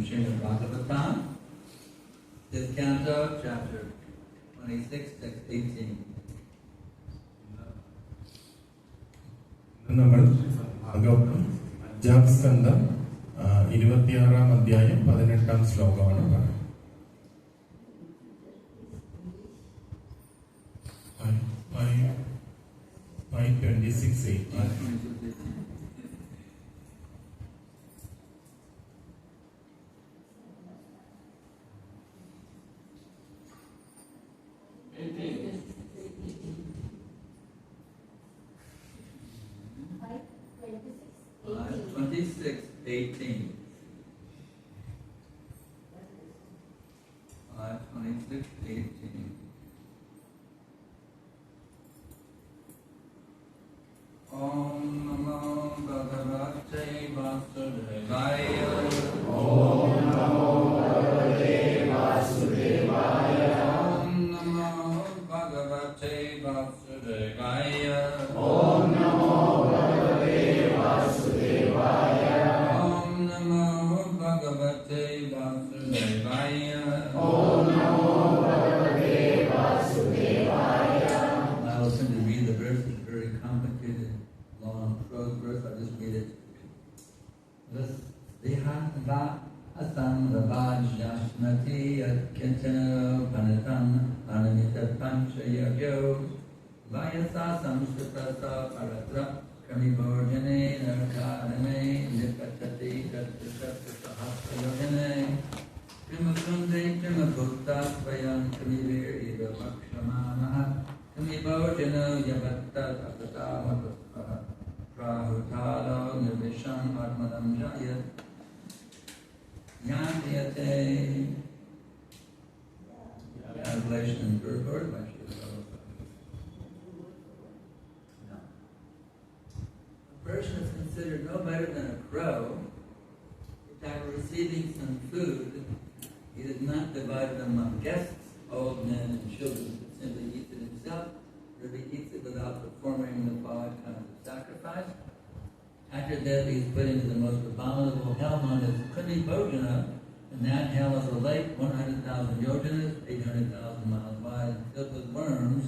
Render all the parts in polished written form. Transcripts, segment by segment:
Srimad Bhagavatam, this canto, chapter 26, text 18. നമ്മൾ ഭാഗവതം 5-ാം സ്കന്ധം 26-ാം അധ്യായം 18-ാം ശ്ലോകമാണ് പറയുന്നത്. 5:26:18. Om Namo Bhagavate Vasudevaya. Om Namo Bhagavate Vasudevaya. Om Namo Bhagavate Vasudevaya. Om Namo Bhagavate Vasudevaya. Om Namo Bhagavate Vasudevaya. Om Namo Bhagavate Vasudevaya. Now listen to read the verse. It's very complicated, long prose verse. I'll just read it. Vihava asam ravajyasmati atkinchana panatam anamita panchayagyo vayasa samsutasa paratra kamibhojane narkadame nipatati tattatattahasayogane krimakunde krimakutta svayam kamivir eva vakshamanaha kamibhojana yavatta tattatavattaspaha Prahutalo nirvisham atmanam jayat Yandiyate. Translation in purport by Srila Prabhupada. Now, a person is considered no better than a crow if after receiving some food, he does not divide it among guests, old men and children, but simply eats it himself, or if he eats it without performing the 5 kinds of sacrifice. After death, he is put into the most abominable hell known as Krimi Bhojana, and that hell is a lake 100,000 yojanas, 800,000 miles wide, and filled with worms.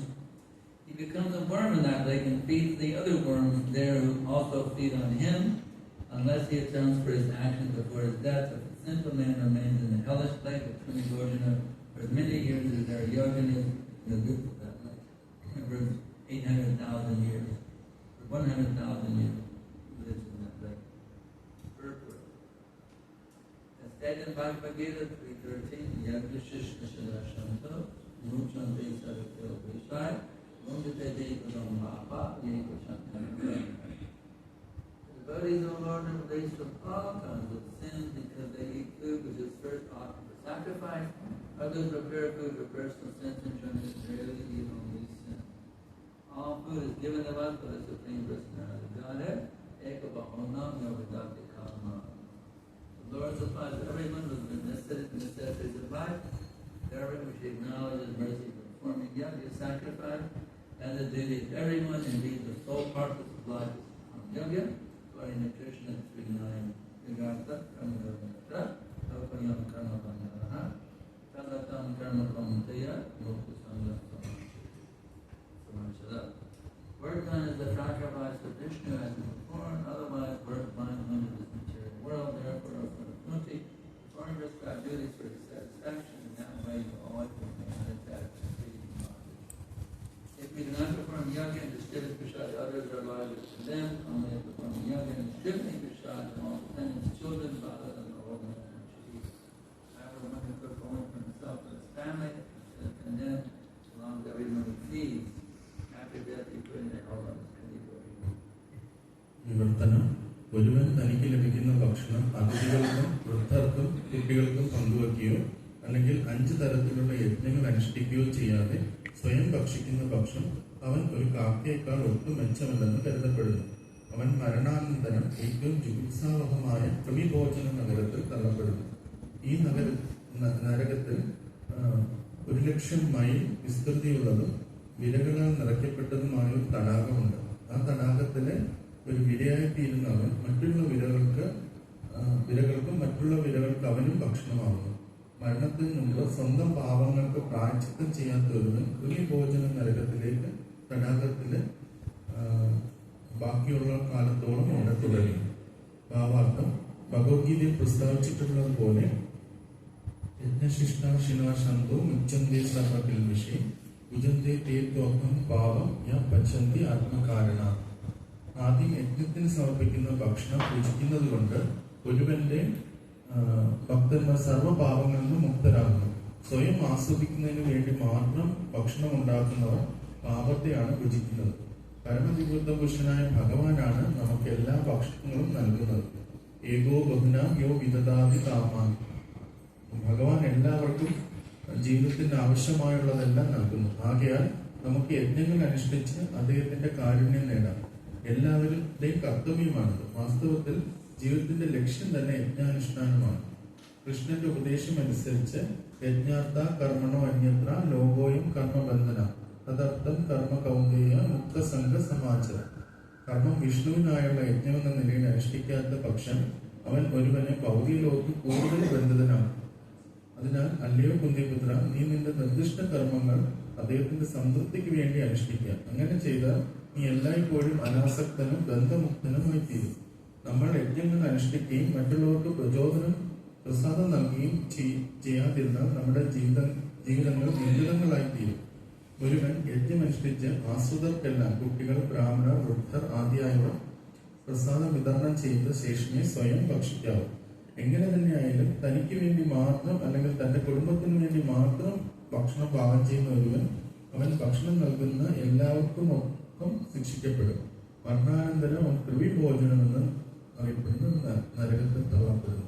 He becomes a worm in that lake and feeds the other worms there who also feed on him, unless he atones for his actions before his death. If a sinful man remains in the hellish lake of Krimi Bhojana for as many years as there are yojanas in the roof of that lake, for 800,000 years, for 100,000 years. Stated in Bhagavad Gita 3:13, Yagvishishkashanto, Muchante Sarikil Vishai, Mundate Devadam Bhapa, Yekoshantam. The devotees, O Lord, are released from all kinds of sins because they eat food which is first offered for sacrifice. Others prepare food for personal sense enjoyment and rarely eat only sin. All food is given of us by the Supreme Personality of Godhead, Ekabahonam Yogadati Kama. The Lord supplies everyone with the necessities of life. Therefore, we should acknowledge His mercy for performing yajna sacrifice as a duty of everyone. Indeed, the sole purpose of life is yajna, according to Krishna 3:9. Vigata karma karma lokayam karma bandhanaha tadatam karma kaunteya mukta sangha samachara. Work done is the sacrifice of Vishnu as before, otherwise work lying under this material world. Therefore, perform prescribed duties for his satisfaction, and that way you always remain unattached to fleeting bondage. If we do not perform yajna and distribute prasad, others are liable to them. Only if performing yajna and distributing prasad to all dependents, children, fathers, and old men and chiefs. However, one can cook only for himself and his family, and then, as long as everyone he feeds, after death he put in the hell of his നിവർത്തനം. ഒരുവൻ തനിക്ക് ലഭിക്കുന്ന ഭക്ഷണം അതിഥികൾക്കും വൃദ്ധർക്കും കുട്ടികൾക്കും പങ്കുവയ്ക്കുകയോ അല്ലെങ്കിൽ 5 തരത്തിലുള്ള യജ്ഞങ്ങൾ അനുഷ്ഠിക്കുകയോ ചെയ്യാതെ സ്വയം ഭക്ഷിക്കുന്ന പക്ഷം അവൻ ഒരു കാക്കയേക്കാൾ ഒട്ടും മെച്ചമല്ലെന്ന് കരുതപ്പെടുന്നു. അവൻ മരണാനന്തരം ഏറ്റവും ജുഗുപ്സാവഹമായ കൃമിഭോജന നഗരത്തിൽ തള്ളപ്പെടുന്നു. ഈ നരകത്തിൽ 1,00,000 മൈൽ വിസ്തൃതിയുള്ളതും വിരകളാൽ നിറയ്ക്കപ്പെട്ടതുമായ ഒരു തടാകമുണ്ട്. ആ തടാകത്തിലെ ഒരു വിരയായി തീരുന്നവൻ മറ്റുള്ള വിരകൾക്ക് വിരകൾക്കും മറ്റുള്ള വിരകൾക്ക് അവനും ഭക്ഷണമാകുന്നു. മരണത്തിന് മുമ്പ് സ്വന്തം പാപങ്ങൾക്ക് പ്രായശ്ചിത്തം ചെയ്യാത്ത ഒരുവൻ കൃമിഭോജനം നരകത്തിലേക്ക് തടാകത്തില് ബാക്കിയുള്ള കാലത്തോളം അവിടെ തുടരും. ഭാവാർത്ഥം: ഭഗവത്ഗീതയിൽ പ്രസ്താവിച്ചിട്ടുള്ളതുപോലെ യജ്ഞശിഷ്ടാശിനാശന്തോ മുച്ചന്തേ സർവകിൽവിഷേ ഉജന്തേ തേത്വം പാപം യ പച്ചന്തി ആത്മകാരണ. ആദ്യം യജ്ഞത്തിന് സമർപ്പിക്കുന്ന ഭക്ഷണം രുചിക്കുന്നത് കൊണ്ട് ഒരുവന്റെ ഭക്തന്മാർ സർവ്വപാപങ്ങളിൽ നിന്നും മുക്തരാകുന്നു. സ്വയം ആസ്വദിക്കുന്നതിന് വേണ്ടി മാത്രം ഭക്ഷണം ഉണ്ടാക്കുന്നവർ പാപത്തെയാണ് ഭുജിക്കുന്നത്. പരമദിവ്യ പുരുഷനായ ഭഗവാനാണ് നമുക്ക് എല്ലാ ഭക്ഷണങ്ങളും നൽകുന്നത്. ഏകോ ബഹുന യോ വിദദാതി കാമാൻ. ഭഗവാൻ എല്ലാവർക്കും ജീവിതത്തിന് ആവശ്യമായുള്ളതെല്ലാം നൽകുന്നു. ആകയാൽ നമുക്ക് യജ്ഞങ്ങൾ അനുഷ്ഠിച്ച് അദ്ദേഹത്തിന്റെ കാരുണ്യം നേടാം. എല്ലാവരുടെയും കർത്തവ്യമാണിത്. വാസ്തവത്തിൽ ജീവിതത്തിന്റെ ലക്ഷ്യം തന്നെ യജ്ഞാനുഷ്ഠാനമാണ്. കൃഷ്ണന്റെ ഉപദേശം അനുസരിച്ച് യജ്ഞാർത്ഥ കർമ്മണോ അന്യത്ര ലോകോയം കർമ്മബന്ധന തദർത്ഥം കർമ്മ കൗന്ദേയ മുക്തസംഘ സമാചര. കർമ്മം വിഷ്ണുവിനായുള്ള യജ്ഞമെന്ന നിലയിൽ അനുഷ്ഠിക്കാത്ത പക്ഷം അവൻ ഒരുവനെ ഭൗതിക ലോകത്തിൽ കൂടുതൽ ബന്ധിതനാണ്. അതിനാൽ അല്ലയോ കുന്തിപുത്ര, നീ നിന്റെ നിർദ്ദിഷ്ട കർമ്മങ്ങൾ അദ്ദേഹത്തിന്റെ സംതൃപ്തിക്ക് വേണ്ടി അനുഷ്ഠിക്കുക. അങ്ങനെ ചെയ്താൽ നീ എല്ലായ്പ്പോഴും അനാസക്തനും ബന്ധമുക്തനുമായി തീരും. നമ്മൾ യജ്ഞങ്ങൾ അനുഷ്ഠിക്കുകയും മറ്റുള്ളവർക്ക് പ്രസാദം നൽകുകയും ചെയ്യാതിരുന്നാൽ നമ്മുടെ ജീവിതങ്ങൾ നിന്ദിതങ്ങളായി തീരും. ഒരുവൻ യജ്ഞമനുഷ്ഠിച്ച് ആശ്രിതർക്കെല്ലാം, കുട്ടികൾ, ബ്രാഹ്മണർ, വൃദ്ധർ ആദ്യായവർ പ്രസാദം വിതരണം ചെയ്ത ശേഷമേ സ്വയം ഭക്ഷിക്കാവൂ. എങ്ങനെ തന്നെയായാലും തനിക്ക് വേണ്ടി മാത്രം അല്ലെങ്കിൽ തന്റെ കുടുംബത്തിന് വേണ്ടി മാത്രം ഭക്ഷണം പാകം ചെയ്യുന്ന ഒരുവൻ അവൻ ഭക്ഷണം നൽകുന്ന എല്ലാവർക്കും ഒപ്പം ശിക്ഷിക്കപ്പെടും. മരണാനന്തരം അവൻ കൃമിഭോജനമെന്ന് അറിയപ്പെടുന്ന നരകത്തിൽ തള്ളപ്പെടുന്നു.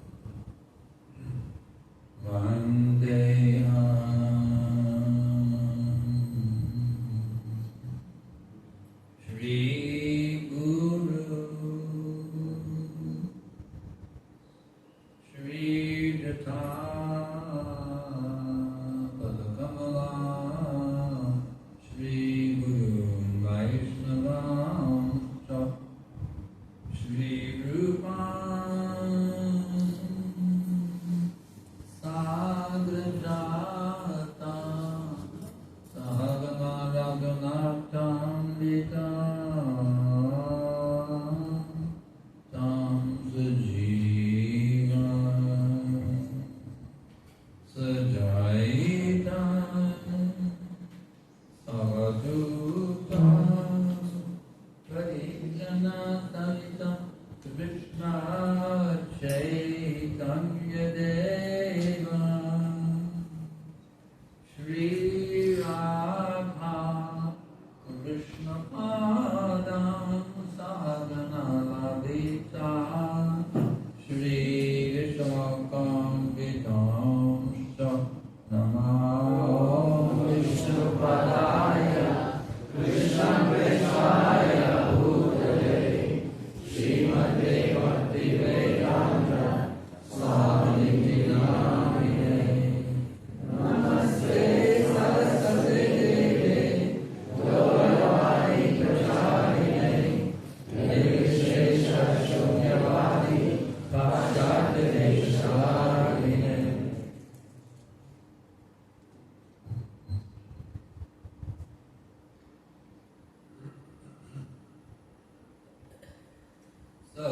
So,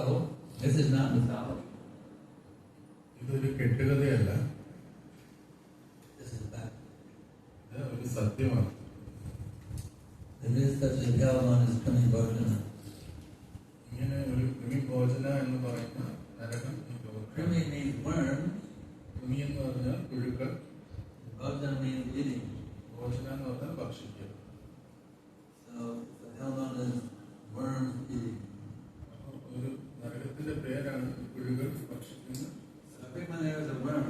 this is not mythology. ഇതൊരു കെട്ടുകഥയല്ല, This is fact. ഇത് ഒരു സത്യമാണ്. There is such a Galvan as Kami Bhojana. ഇങ്ങനെ ഒരു കൃമിഭോജന എന്ന് പറയുന്ന നരകം ഈ ലോകത്തിൽ. Krimi means worms. കൃമി എന്ന് പറഞ്ഞാൽ പുഴുക്കൾ, Bhojana means eating. ഭോജന എന്ന് പറഞ്ഞാൽ ഭക്ഷിക്കുക. So, the Galvan is worms eating. ഒരു നരകത്തിന്റെ പേരാണ് പുഴുകൾ ഭക്ഷിക്കുന്ന. So, everyone there is a worm.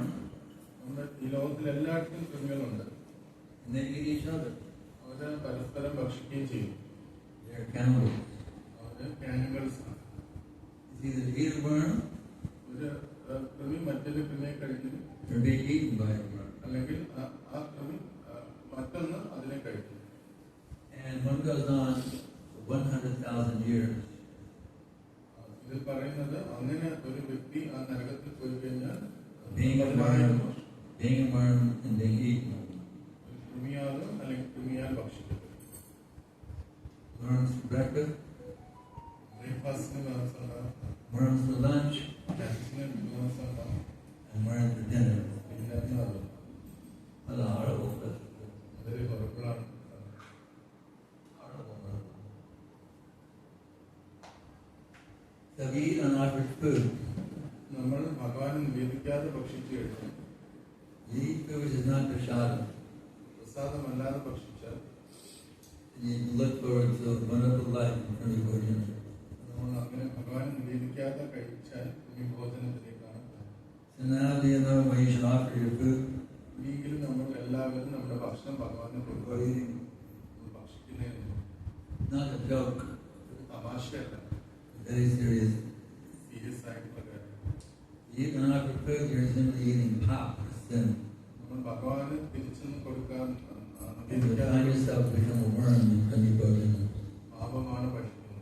നമ്മുടെ ഈ ലോകത്തിൽ എല്ലായിടത്തും കൃമികളുണ്ട്. And they eat each other. അവര് പരസ്പരം ഭക്ഷിക്കുകയും ചെയ്യും. They are cannibals. അവര് കാനിബൽസ് ആണ്. It's either eat a worm ഒരു കൃമി മറ്റൊരു കൃമിയെ കഴിക്കുന്നു, or be eaten by a worm. അല്ലെങ്കിൽ ആ കൃമി മറ്റൊന്ന് അതിനെ കഴിക്കുന്നു. And one goes on for 100,000 years. ഇതിൽ പറയുന്നത് അങ്ങനെ ഒരു വ്യക്തി ആ നരകത്തിൽ പോയി കഴിഞ്ഞാൽ being a worm and being eaten. കൃമിയാലും അല്ലെങ്കിൽ കൃമിയാൽ ഭക്ഷിക്കപ്പെടും. Worms for breakfast, ബ്രേക്ക്ഫാസ്റ്റിന് ദിവസം ഉണ്ടാകും, worms for lunch, ലഞ്ചിന് ദിവസം ഉണ്ടാകും, and worms for dinner. ഡിന്നറിന് അതും. That's a horrible place. അതൊരു ഹൊറബിളാണ്. Horrible. So we eat unoffered food. നമ്മൾ ഭഗവാൻ നിവേദിക്കാതെ ഭക്ഷിച്ചു കഴിഞ്ഞാൽ, You eat food which is not prashadam. പ്രസാദമല്ലാതെ ഭക്ഷിച്ചാൽ You look forward to a wonderful life in front of Bhojana. നമ്മൾ അങ്ങനെ ഭഗവാൻ നിവേദിക്കാതെ കഴിച്ചാൽ ഈ ഭോജനത്തിലേക്കാണ്. So now do you know why you should offer your food ഇനിയെങ്കിലും നമ്മൾ എല്ലാവരും നമ്മുടെ ഭക്ഷണം ഭഗവാന് before കൊടുക്കുക. eating? ഭക്ഷിക്കുന്നതിന് Not a joke, ഒരു തമാശയല്ല, very serious. സീരിയസ് ആയിട്ടുള്ള കാര്യം. You eat unoffered food, you're simply eating pop, sin. നമ്മൾ ഭഗവാന് തിരിച്ചൊന്നും കൊടുക്കാൻ You will find yourself become a worm in front of Bhojana. പാപമാണ് പഠിക്കുന്നത്.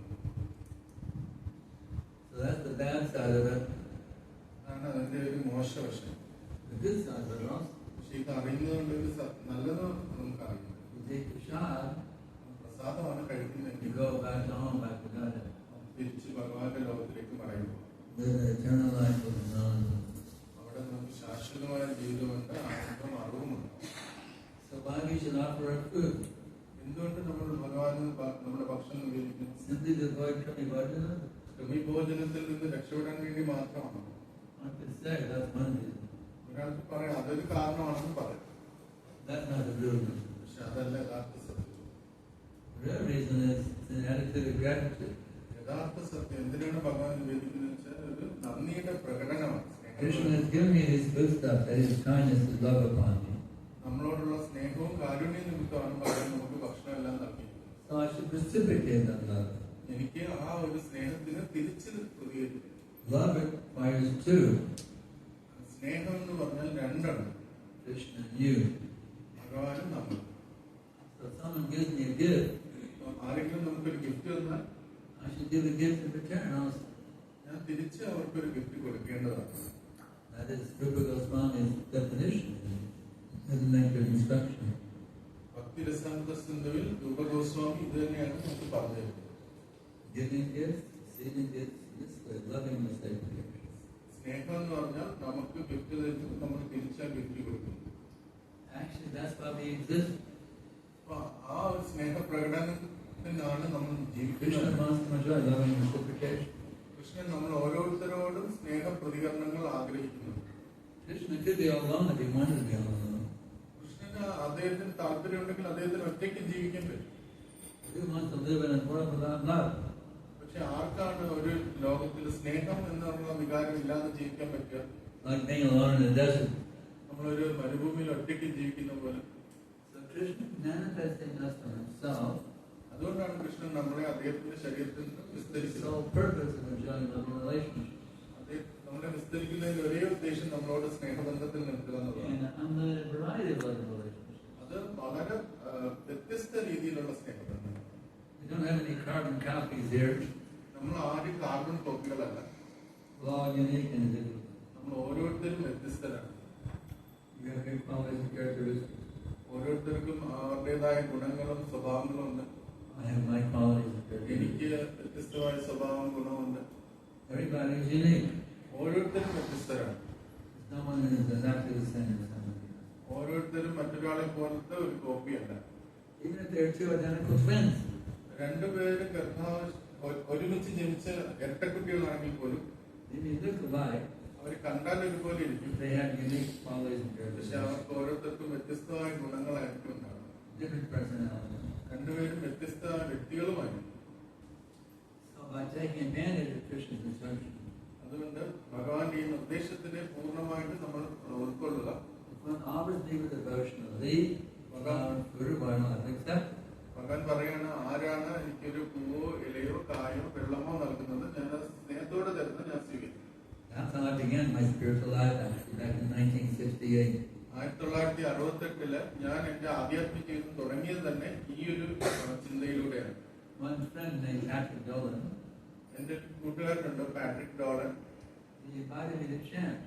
So that's the bad side of it. അതാണ് അതിന്റെ ഒരു മോശവശം. The good side of it also. പക്ഷെ ഇത് അറിയുന്നതുകൊണ്ട് ഒരു നല്ലത് നമുക്കറിയാം. You take prasad, പ്രസാദമാണ് you കഴിക്കുന്നതെങ്കിൽ go back to home, back to God. തിരിച്ച് ഭഗവാന്റെ ലോകത്തിലേക്ക് മടങ്ങുക. Live an eternal life with knowledge. അവിടെ നമുക്ക് ശാശ്വതമായ ജീവിതമുണ്ട്, ആനന്ദം അറിവുമുണ്ട്. So why we should offer our food? എന്തുകൊണ്ട് നമ്മൾ ഭഗവാന് നമ്മുടെ ഭക്ഷണം നിവേദിക്കുന്നു? Simply to avoid Krimi Bhojana? ഈ ഭോജനത്തിൽ നിന്ന് രക്ഷപ്പെടാൻ വേണ്ടി മാത്രമാണ്. I could say that's one reason. ഒരാൾക്ക് പറയാം അതൊരു കാരണമാണെന്ന് പറയാം, That's not the real reason. പക്ഷെ അതല്ല യഥാർത്ഥ സത്യം. The real reason is it's an attitude of gratitude. യഥാർത്ഥ സത്യം എന്തിനാണ് ഭഗവാൻ നിവേദിക്കുന്നത് വെച്ചാൽ ഒരു നന്ദിയുടെ പ്രകടനമാണ്. Krishna has given me this good stuff, that is kindness, his love upon me. നമ്മളോടുള്ള സ്നേഹവും കാരുണ്യ നിമിത്തമാണ് ഭഗവാൻ നമുക്ക് ഭക്ഷണം എല്ലാം നൽകിയത്. So I should reciprocate that love. എനിക്ക് ആ ഒരു സ്നേഹത്തിന് തിരിച്ച് പ്രതികരിക്കും. Love requires two, സ്നേഹം എന്ന് പറഞ്ഞാൽ രണ്ടാണ്, Krishna and you. ഭഗവാനും നമ്മൾ. So if someone gives me a gift, ആരെങ്കിലും നമുക്കൊരു ഗിഫ്റ്റ് തന്നാൽ I should give a gift in return also. ഞാൻ തിരിച്ച് അവർക്കൊരു ഗിഫ്റ്റ് കൊടുക്കേണ്ടതാണ്. That is Rupa Goswami's definition in the Nectar instruction. ഭക്തിരസാമൃത സിന്ധുവിൽ രൂപഗോസ്വാമി ഇത് തന്നെയാണ് നമുക്ക് പറഞ്ഞത്. Giving gifts, receiving gifts, this way, loving the sacred gift. സ്നേഹം എന്ന് പറഞ്ഞാൽ നമുക്ക് ഗിഫ്റ്റ് തരുന്നു, നമ്മൾ തിരിച്ചാ ഗിഫ്റ്റ് കൊടുക്കുന്നു. Actually, that's why we exist. അപ്പൊ ആ ഒരു സ്നേഹ പ്രകടനത്തിനാണ് നമ്മൾ Krishna ജീവിക്കുന്നത്. wants to enjoy loving reciprocation. Krishnan നമ്മൾ ഓരോരുത്തരോടും സ്നേഹ പ്രതികരണങ്ങൾ ആഗ്രഹിക്കുന്നു. Krishna could be alone if he wanted to be alone. കൃഷ്ണന് അദ്ദേഹത്തിന് താല്പര്യമുണ്ടെങ്കിൽ അദ്ദേഹത്തിന് ഒറ്റയ്ക്ക് ജീവിക്കാൻ പറ്റും. Who wants to live in a world without love? പക്ഷെ ആർക്കാണ് ഒരു ലോകത്തിൽ സ്നേഹം എന്നുള്ള വികാരം ഇല്ലാതെ ജീവിക്കാൻ പറ്റുക? Like being alone in the desert. നമ്മളൊരു മരുഭൂമിയിൽ ഒറ്റയ്ക്ക് ജീവിക്കുന്ന പോലെ. So Krishna manifesting us from himself, അതുകൊണ്ടാണ് കൃഷ്ണൻ നമ്മളെ അദ്ദേഹത്തിന്റെ ശരീരത്തിൽ the വിസ്തരിക്കുന്നത്. sole purpose of enjoying loving relationship. നമ്മളെ വിസ്തരിക്കുന്നതിന്റെ ഒരേ ഉദ്ദേശം നമ്മളോട് സ്നേഹബന്ധത്തിൽ നിൽക്കുക എന്നുള്ളതാണ്. And an unlimited variety of loving relationships. അത് വളരെ വ്യത്യസ്ത രീതിയിലുള്ള സ്നേഹബന്ധം. We don't have any carbon copies here. നമ്മൾ ആരും carbon കോപ്പികളല്ല. We're all unique and individual. നമ്മൾ ഓരോരുത്തരും വ്യത്യസ്തരാണ്. We have good qualities and characteristics. ഓരോരുത്തർക്കും അവരുടേതായ ഗുണങ്ങളും സ്വഭാവങ്ങളും ഉണ്ട്. I have my qualities and characteristics. എനിക്ക് വ്യത്യസ്തമായ സ്വഭാവം ഗുണമുണ്ട്. Everybody is unique. ഓരോരുത്തരും വ്യത്യസ്തരാണ്. There's no one that is exactly the same as somebody else. ഓരോരുത്തരും മറ്റൊരാളെ പോലത്തെ ഒരു കോപ്പിയല്ല. Even if they're two identical twins. രണ്ടുപേരും ഒരുമിച്ച് ജനിച്ച ഇരട്ടക്കുട്ടികളാണെങ്കിൽ പോലും They may look alike, അവർ കണ്ടാൽ ഒരുപോലെ ഇരിക്കും. they have unique qualities and പക്ഷെ characteristics. അവർക്ക് ഓരോരുത്തർക്കും വ്യത്യസ്തമായ ഗുണങ്ങളായിരിക്കും ഉണ്ടാകും. Different personalities. രണ്ടുപേരും വ്യത്യസ്തമായ വ്യക്തികളുമായിരിക്കും. So by taking advantage of Krishna's instruction, അതുകൊണ്ട് ഭഗവാന്റെ ഈ നിർദ്ദേശത്തിനെ പൂർണ്ണമായിട്ട് നമ്മൾ ഉൾക്കൊള്ളുക. if one offers me with devotionally, without food or wine, I'll accept it. ഭഗവാൻ പറയാണ്, ആരാണ് എനിക്കൊരു പൂവോ ഇലയോ കായോ വെള്ളമോ നൽകുന്നത് ഞാൻ അത് സ്നേഹത്തോടെ തരുന്നത് ഞാൻ സ്വീകരിക്കും. That's how I began my spiritual life actually back in 1968. 1968 ഞാൻ എന്റെ ആധ്യാത്മിക ജീവിതം തുടങ്ങിയത് തന്നെ ഈ ഒരു ചിന്തയിലൂടെയാണ്. One friend named Patrick Dolan, എൻ്റെ കൂട്ടുകാരനുണ്ട് Patrick Dolan. He invited me to chant.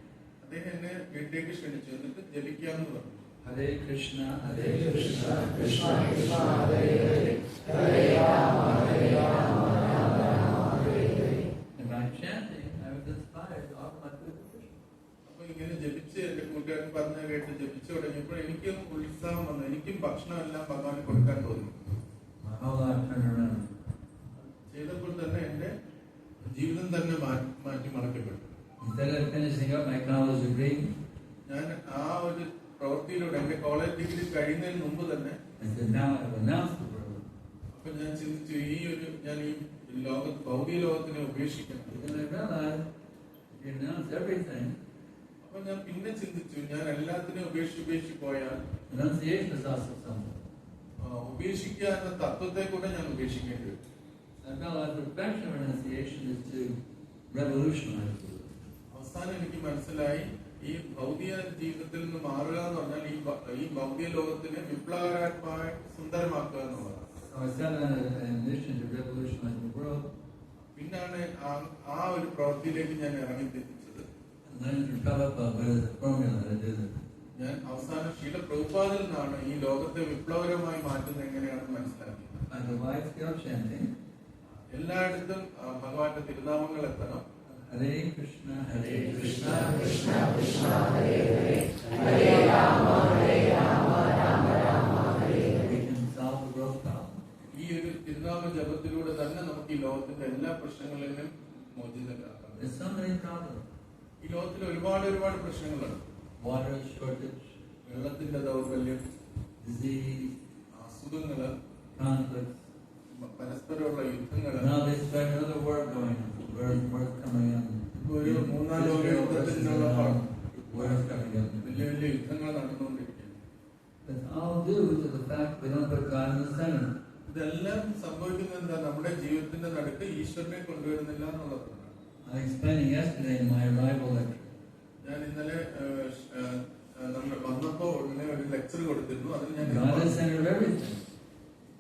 അദ്ദേഹം എന്നെ വീട്ടിലേക്ക് ക്ഷണിച്ചു, എന്നിട്ട് ജപിക്കാമെന്ന് പറഞ്ഞു. Hare Krishna, Hare Krishna, Krishna Krishna, Hare Hare, Hare Rama, Hare Rama, Rama Rama, Hare Hare. And by chanting, I was inspired to offer my food to Krishna. അപ്പൊ ഇങ്ങനെ ജപിച്ച് എൻ്റെ കൂട്ടുകാരൻ പറഞ്ഞ കേട്ട് ജപിച്ചു തുടങ്ങിയപ്പോൾ എനിക്കും ഉത്സാഹം വന്നു. എനിക്കും ഭക്ഷണമെല്ലാം ഭഗവാന് കൊടുക്കാൻ തോന്നി. My whole life turned around. ചെയ്തപ്പോൾ തന്നെ എൻ്റെ ജീവിതം തന്നെ മാറ്റി മറക്കപ്പെട്ടു. Instead of finishing up my college degree, ഞാൻ ആ ഒരു പ്രവൃത്തിയിലൂടെ എൻ്റെ കോളേജ് ഡിഗ്രി കഴിയുന്നതിന് മുമ്പ് തന്നെ I said, now I have announced the world. അപ്പൊ ഞാൻ ചിന്തിച്ചു, ഞാൻ ഈ ഭൗതിക ലോകത്തിനെ ഉപേക്ഷിക്കണം. Because I realized if you announce everything, അപ്പൊ ഞാൻ പിന്നെ ചിന്തിച്ചു, ഞാൻ എല്ലാത്തിനെയും ഉപേക്ഷിച്ച് പോയാൽ renunciation is also something. ഉപേക്ഷിക്കുക എന്ന തത്വത്തെ കൂടെ ഞാൻ ഉപേക്ഷിക്കേണ്ടി വരും. I realized the perfection of renunciation is to revolutionize the world. അവസാനം എനിക്ക് മനസ്സിലായി, ഈ ഭൗതിക ജീവിതത്തിൽ നിന്ന് മാറുക എന്ന് പറഞ്ഞാൽ ഈ ഭൗതിക ലോകത്തിനെ വിപ്ലവകരമായി സുന്ദരമാക്കുക എന്നുള്ളതാണ്. So I set on a mission to revolutionize the world. പിന്നാണ് ആ ഒരു പ്രവൃത്തിയിലേക്ക് ഞാൻ ഇറങ്ങി തിരിച്ചത്. And learned from Prabhupada what is the formula to do this. ഞാൻ അവസാനം ശീല പ്രഭുപാദിൽ നിന്നാണ് ഈ ലോകത്തെ വിപ്ലവകരമായി മാറ്റുന്നത് എങ്ങനെയാണെന്ന് മനസ്സിലാക്കിയത്. By the wide scale chanting, എല്ലായിടത്തും ഭഗവാന്റെ തിരുനാമങ്ങൾ എത്തണം. Hare Krishna, Hare Krishna, Krishna Krishna, Hare Hare, Hare Rama, Hare Rama, Rama Rama, Hare Hare. we can solve the world problem. ഈ ഒരു തിരുനാമ ജപത്തിലൂടെ തന്നെ നമുക്ക് ഈ ലോകത്തിന്റെ എല്ലാ പ്രശ്നങ്ങളിലും മോചിതരാക്കാം. There's so many problems. ഈ ലോകത്തിൽ ഒരുപാട് പ്രശ്നങ്ങളുണ്ട്. Water shortage, വെള്ളത്തിന്റെ ദൗർബല്യം, disease, അസുഖങ്ങള്, conflicts. പരസ്പരമുള്ള യുദ്ധങ്ങള്. Now they start another war going on. Wars coming on. ഒരു മൂന്നാം ലോക യുദ്ധത്തിനുള്ള Wars coming up. വലിയ യുദ്ധങ്ങൾ നടന്നുകൊണ്ടിരിക്കുകയാണ്. It's all due to the fact we don't put God in the center. ഇതെല്ലാം സംഭവിക്കുന്നത് എന്താ? നമ്മുടെ ജീവിതത്തിന്റെ നടുക്ക് ഈശ്വരനെ കൊണ്ടുവരുന്നില്ല എന്നുള്ളതാണ്. I explained yesterday in my arrival lecture. ഞാൻ ഇന്നലെ നമ്മൾ വന്നപ്പോ ഉടനെ ഒരു ലെക്ചർ കൊടുത്തിരുന്നു. അതിൽ ഞാൻ God is the center of everything.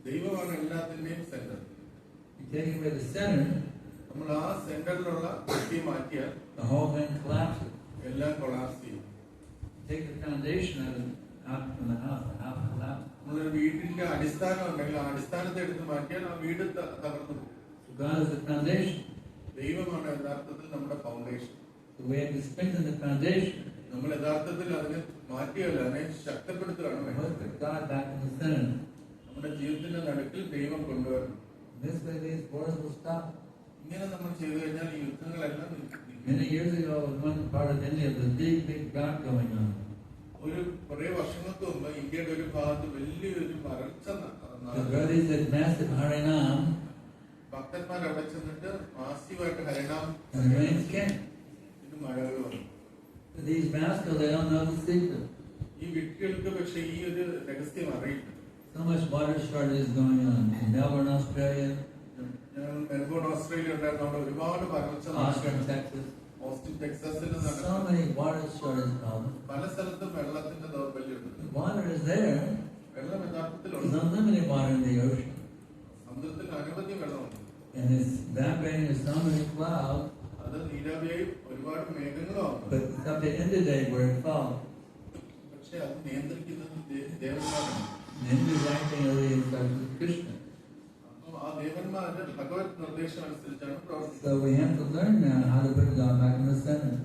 ദൈവമാണ് എല്ലാത്തിന്റെയും centre. You take away the center, നമ്മൾ ആ സെന്ററിലുള്ള വ്യക്തി മാറ്റിയാൽ the whole thing collapses. എല്ലാം കൊളാപ്സ് ചെയ്യും. Take the foundation out from the house collapses. നമ്മളൊരു വീടിന്റെ അടിസ്ഥാനം ഉണ്ടെങ്കിൽ ആ അടിസ്ഥാനത്തെ എടുത്ത് മാറ്റിയാൽ ആ വീട് തകർന്നു പോകും. So God is the foundation. ദൈവമാണ് യഥാർത്ഥത്തിൽ നമ്മുടെ foundation. So we have to strengthen the foundation. നമ്മൾ യഥാർത്ഥത്തിൽ അതിനെ മാറ്റിയല്ല, അതിനെ ശക്തിപ്പെടുത്തുകയാണ് Let's വേണ്ടത്. put God back in the center. നമ്മുടെ ജീവിതത്തിന്റെ നടുക്കിൽ ദൈവം കൊണ്ടുവരണം. This way these wars will stop. ഇങ്ങനെ നമ്മൾ ചെയ്തു കഴിഞ്ഞാൽ ഈ യുദ്ധങ്ങളെല്ലാം നിൽക്കും. Many years ago, in one part of India, there was a big drought going on. ഒരു കുറെ വർഷങ്ങൾക്ക് മുമ്പ് ഇന്ത്യയുടെ ഒരു ഭാഗത്ത് വലിയൊരു വരൾച്ച The devotees did massive Harinam, ഭക്തന്മാർ അവിടെ ചെന്നിട്ട് മാസീവായിട്ട് ഹരിനാം and the rains came. ഇത് മഴകൾ വന്നു. But these rascals, they don't know the secret. ഈ വ്യക്തികൾക്ക് പക്ഷെ ഈ ഒരു രഹസ്യം അറിയില്ല. So much water shortage is going on. In Melbourne, Australia, ഞങ്ങൾ മെൽബോൺ ഓസ്ട്രേലിയ ഉണ്ടായിരുന്ന അവിടെ ഒരുപാട് വരൾച്ച Austin, Texas. ഓസ്റ്റിൻ ടെക്സാസിൽ So many water shortage problems. പല സ്ഥലത്തും വെള്ളത്തിന്റെ ദൗർബല്യമുണ്ട്. The water is there. വെള്ളം There's യഥാർത്ഥത്തിലുണ്ട്. unlimited water in the ocean. സമുദ്രത്തിൽ അനവധി വെള്ളമുണ്ട്. And it's evaporating with so many clouds. അത് നീരാവിയായി ഒരുപാട് മേഘങ്ങളുമാണ്. But it's up to end of the day where it falls. പക്ഷെ അത് നിയന്ത്രിക്കുന്നത് ദേവന്മാരാണ്. And then we're acting as the instructions of Krishna. അപ്പോൾ ആ ദേവന്മാരുടെ ഭഗവത് നിർദ്ദേശം അനുസരിച്ചാണ് പ്രവർത്തിക്കുന്നത്. So we have to learn now how to put God back in the center.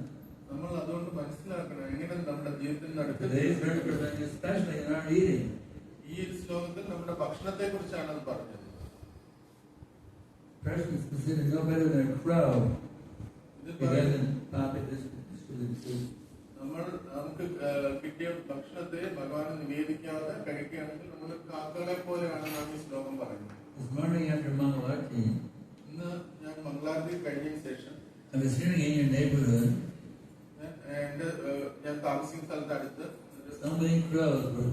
നമ്മൾ അതുകൊണ്ട് മനസ്സിലാക്കണം എങ്ങനെ നമ്മുടെ ജീവിതത്തിന്റെ അടുത്ത് Today's verse, especially in our eating. ഈ ശ്ലോകത്തിൽ നമ്മുടെ ഭക്ഷണത്തെ കുറിച്ചാണ് അത് പറഞ്ഞത്. Person is considered no better than a crow. ഇത് He doesn't pop it just for the food. നമുക്ക് കിട്ടിയ ഭക്ഷണത്തെ ഭഗവാന് നിവേദിക്കാതെ കഴിക്കുകയാണെങ്കിൽ നമ്മൾ കാക്കകളെ പോലെയാണ് നാം ഈ ശ്ലോകം പറയുന്നത്. This morning after Mangalarti, ഇന്ന് ഞാൻ മംഗളാരതി കഴിഞ്ഞതിന് ശേഷം I was hearing in your neighborhood ഞാൻ താമസിക്കുന്ന സ്ഥലത്ത് അടുത്ത് so many crows were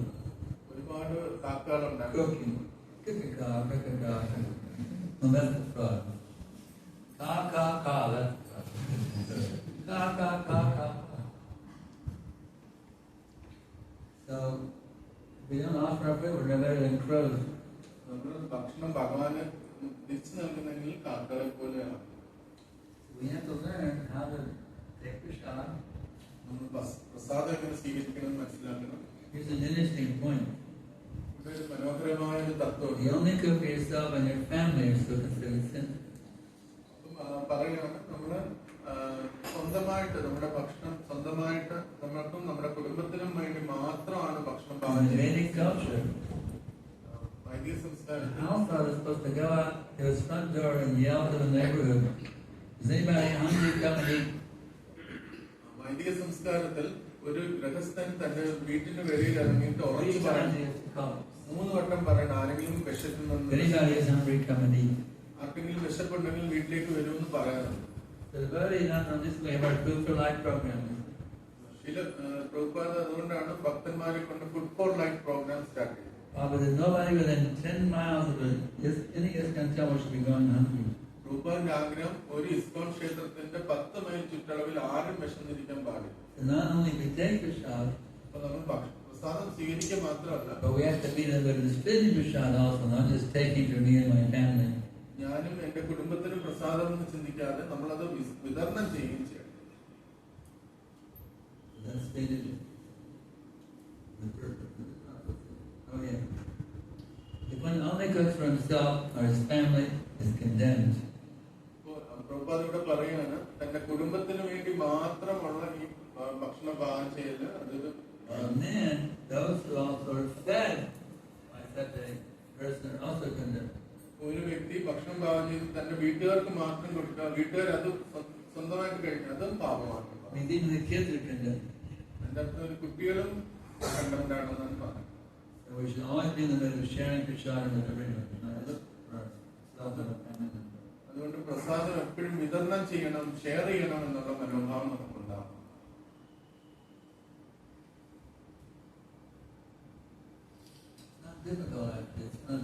ഒരുപാട് കാക്കകളുണ്ടായിരുന്നു. cooking. Kika-ka, kika-ka. No, that's the frog. Ka-ka-ka, that's the frog. Ka-ka-ka-ka. So, if we don't offer our food, we're no better than crows. നമ്മൾ ഭക്ഷണം ഭഗവാന് തിരിച്ചു നൽകുന്നെങ്കിൽ കാക്കകളെ പോലെയാണ്. പ്രസാദം എങ്ങനെ സ്വീകരിക്കണം മനസ്സിലാക്കണം. Here's an interesting point. ഇവിടെ ഒരു മനോഹരമായ ഒരു തത്വമുണ്ട്. You only cook for yourself and your family are still considered sinful. പറയുകയാണ് നമ്മള് സ്വന്തമായിട്ട് നമ്മുടെ ഭക്ഷണം സ്വന്തമായിട്ട് നമ്മൾക്കും നമ്മുടെ കുടുംബത്തിനും വേണ്ടി മാത്രമാണ് ഭക്ഷണം പാകം In Vedic culture, വൈദിക the സംസ്കാരത്തിൽ household is supposed to go out to his front door and yell to the neighborhood, "Is anybody hungry? Come and eat." വൈദിക സംസ്കാരത്തിൽ ഒരു ഗൃഹസ്ഥൻ തന്റെ വീട്ടിന്റെ വെളിയിൽ ഇറങ്ങിയിട്ട് ഉറച്ചു 3 times പറഞ്ഞു he has to call. 3 വട്ടം പറയണം ആരെങ്കിലും If വിശക്കുന്നുണ്ട്, anybody is hungry, come and eat. ആർക്കെങ്കിലും വിശപ്പുണ്ടെങ്കിൽ വീട്ടിലേക്ക് വരുമെന്ന് പറയാറുണ്ട്. So the devotee not on this way, our Food for Life program. ചില പ്രഭുപാദ അതുകൊണ്ടാണ് ഭക്തന്മാരെ കൊണ്ട് food for life program start ചെയ്തത്. But there's nobody within 10 miles of it. Any ISKCON temple should be going hungry. പ്രഭുപാദിന്റെ ആഗ്രഹം ഒരു ഇസ്കോൺ ക്ഷേത്രത്തിന്റെ 10 mile ചുറ്റളവിൽ ആരും വിശന്നിരിക്കാൻ പാടില്ല. So not only we take prasad, അപ്പൊ നമ്മൾ പ്രസാദം സ്വീകരിക്കുക മാത്രമല്ല, but we have to be able to distribute prasad also, not just taking for me and my family. ഞാനും എന്റെ കുടുംബത്തിനും പ്രസാദം എന്ന് ചിന്തിക്കാതെ നമ്മളത് വിതരണം ചെയ്യുകയും ചെയ്യണം. That's stated. Oh yeah. If one only cooks for himself or his family, is condemned. Prabhupada ഇവിടെ പറയാണ് തന്റെ കുടുംബത്തിന് വേണ്ടി മാത്രമുള്ള ഈ ഭക്ഷണം പാകം ചെയ്യല് അതൊരു And then those who also are fed by such a person are also condemned. ഒരു വ്യക്തി ഭക്ഷണം പാകം ചെയ്ത് തന്റെ വീട്ടുകാർക്ക് മാത്രം കൊടുക്കുക, വീട്ടുകാർ അത് സ്വന്തമായിട്ട് കഴിഞ്ഞാൽ അതും പാപമാണ്. Means even the kids are condemned. എന്റെ അടുത്ത് ഒരു കുട്ടികളും കണ്ടവരാണെന്നാണ് പറഞ്ഞത്. So we should always be in the middle of sharing prasad with everyone, not just for ourselves and our family members. അതുകൊണ്ട് പ്രസാദം എപ്പോഴും വിതരണം ചെയ്യണം, ഷെയർ ചെയ്യണം എന്നുള്ള മനോഭാവം നമുക്കുണ്ടാവും. It's not difficult actually, it's fun.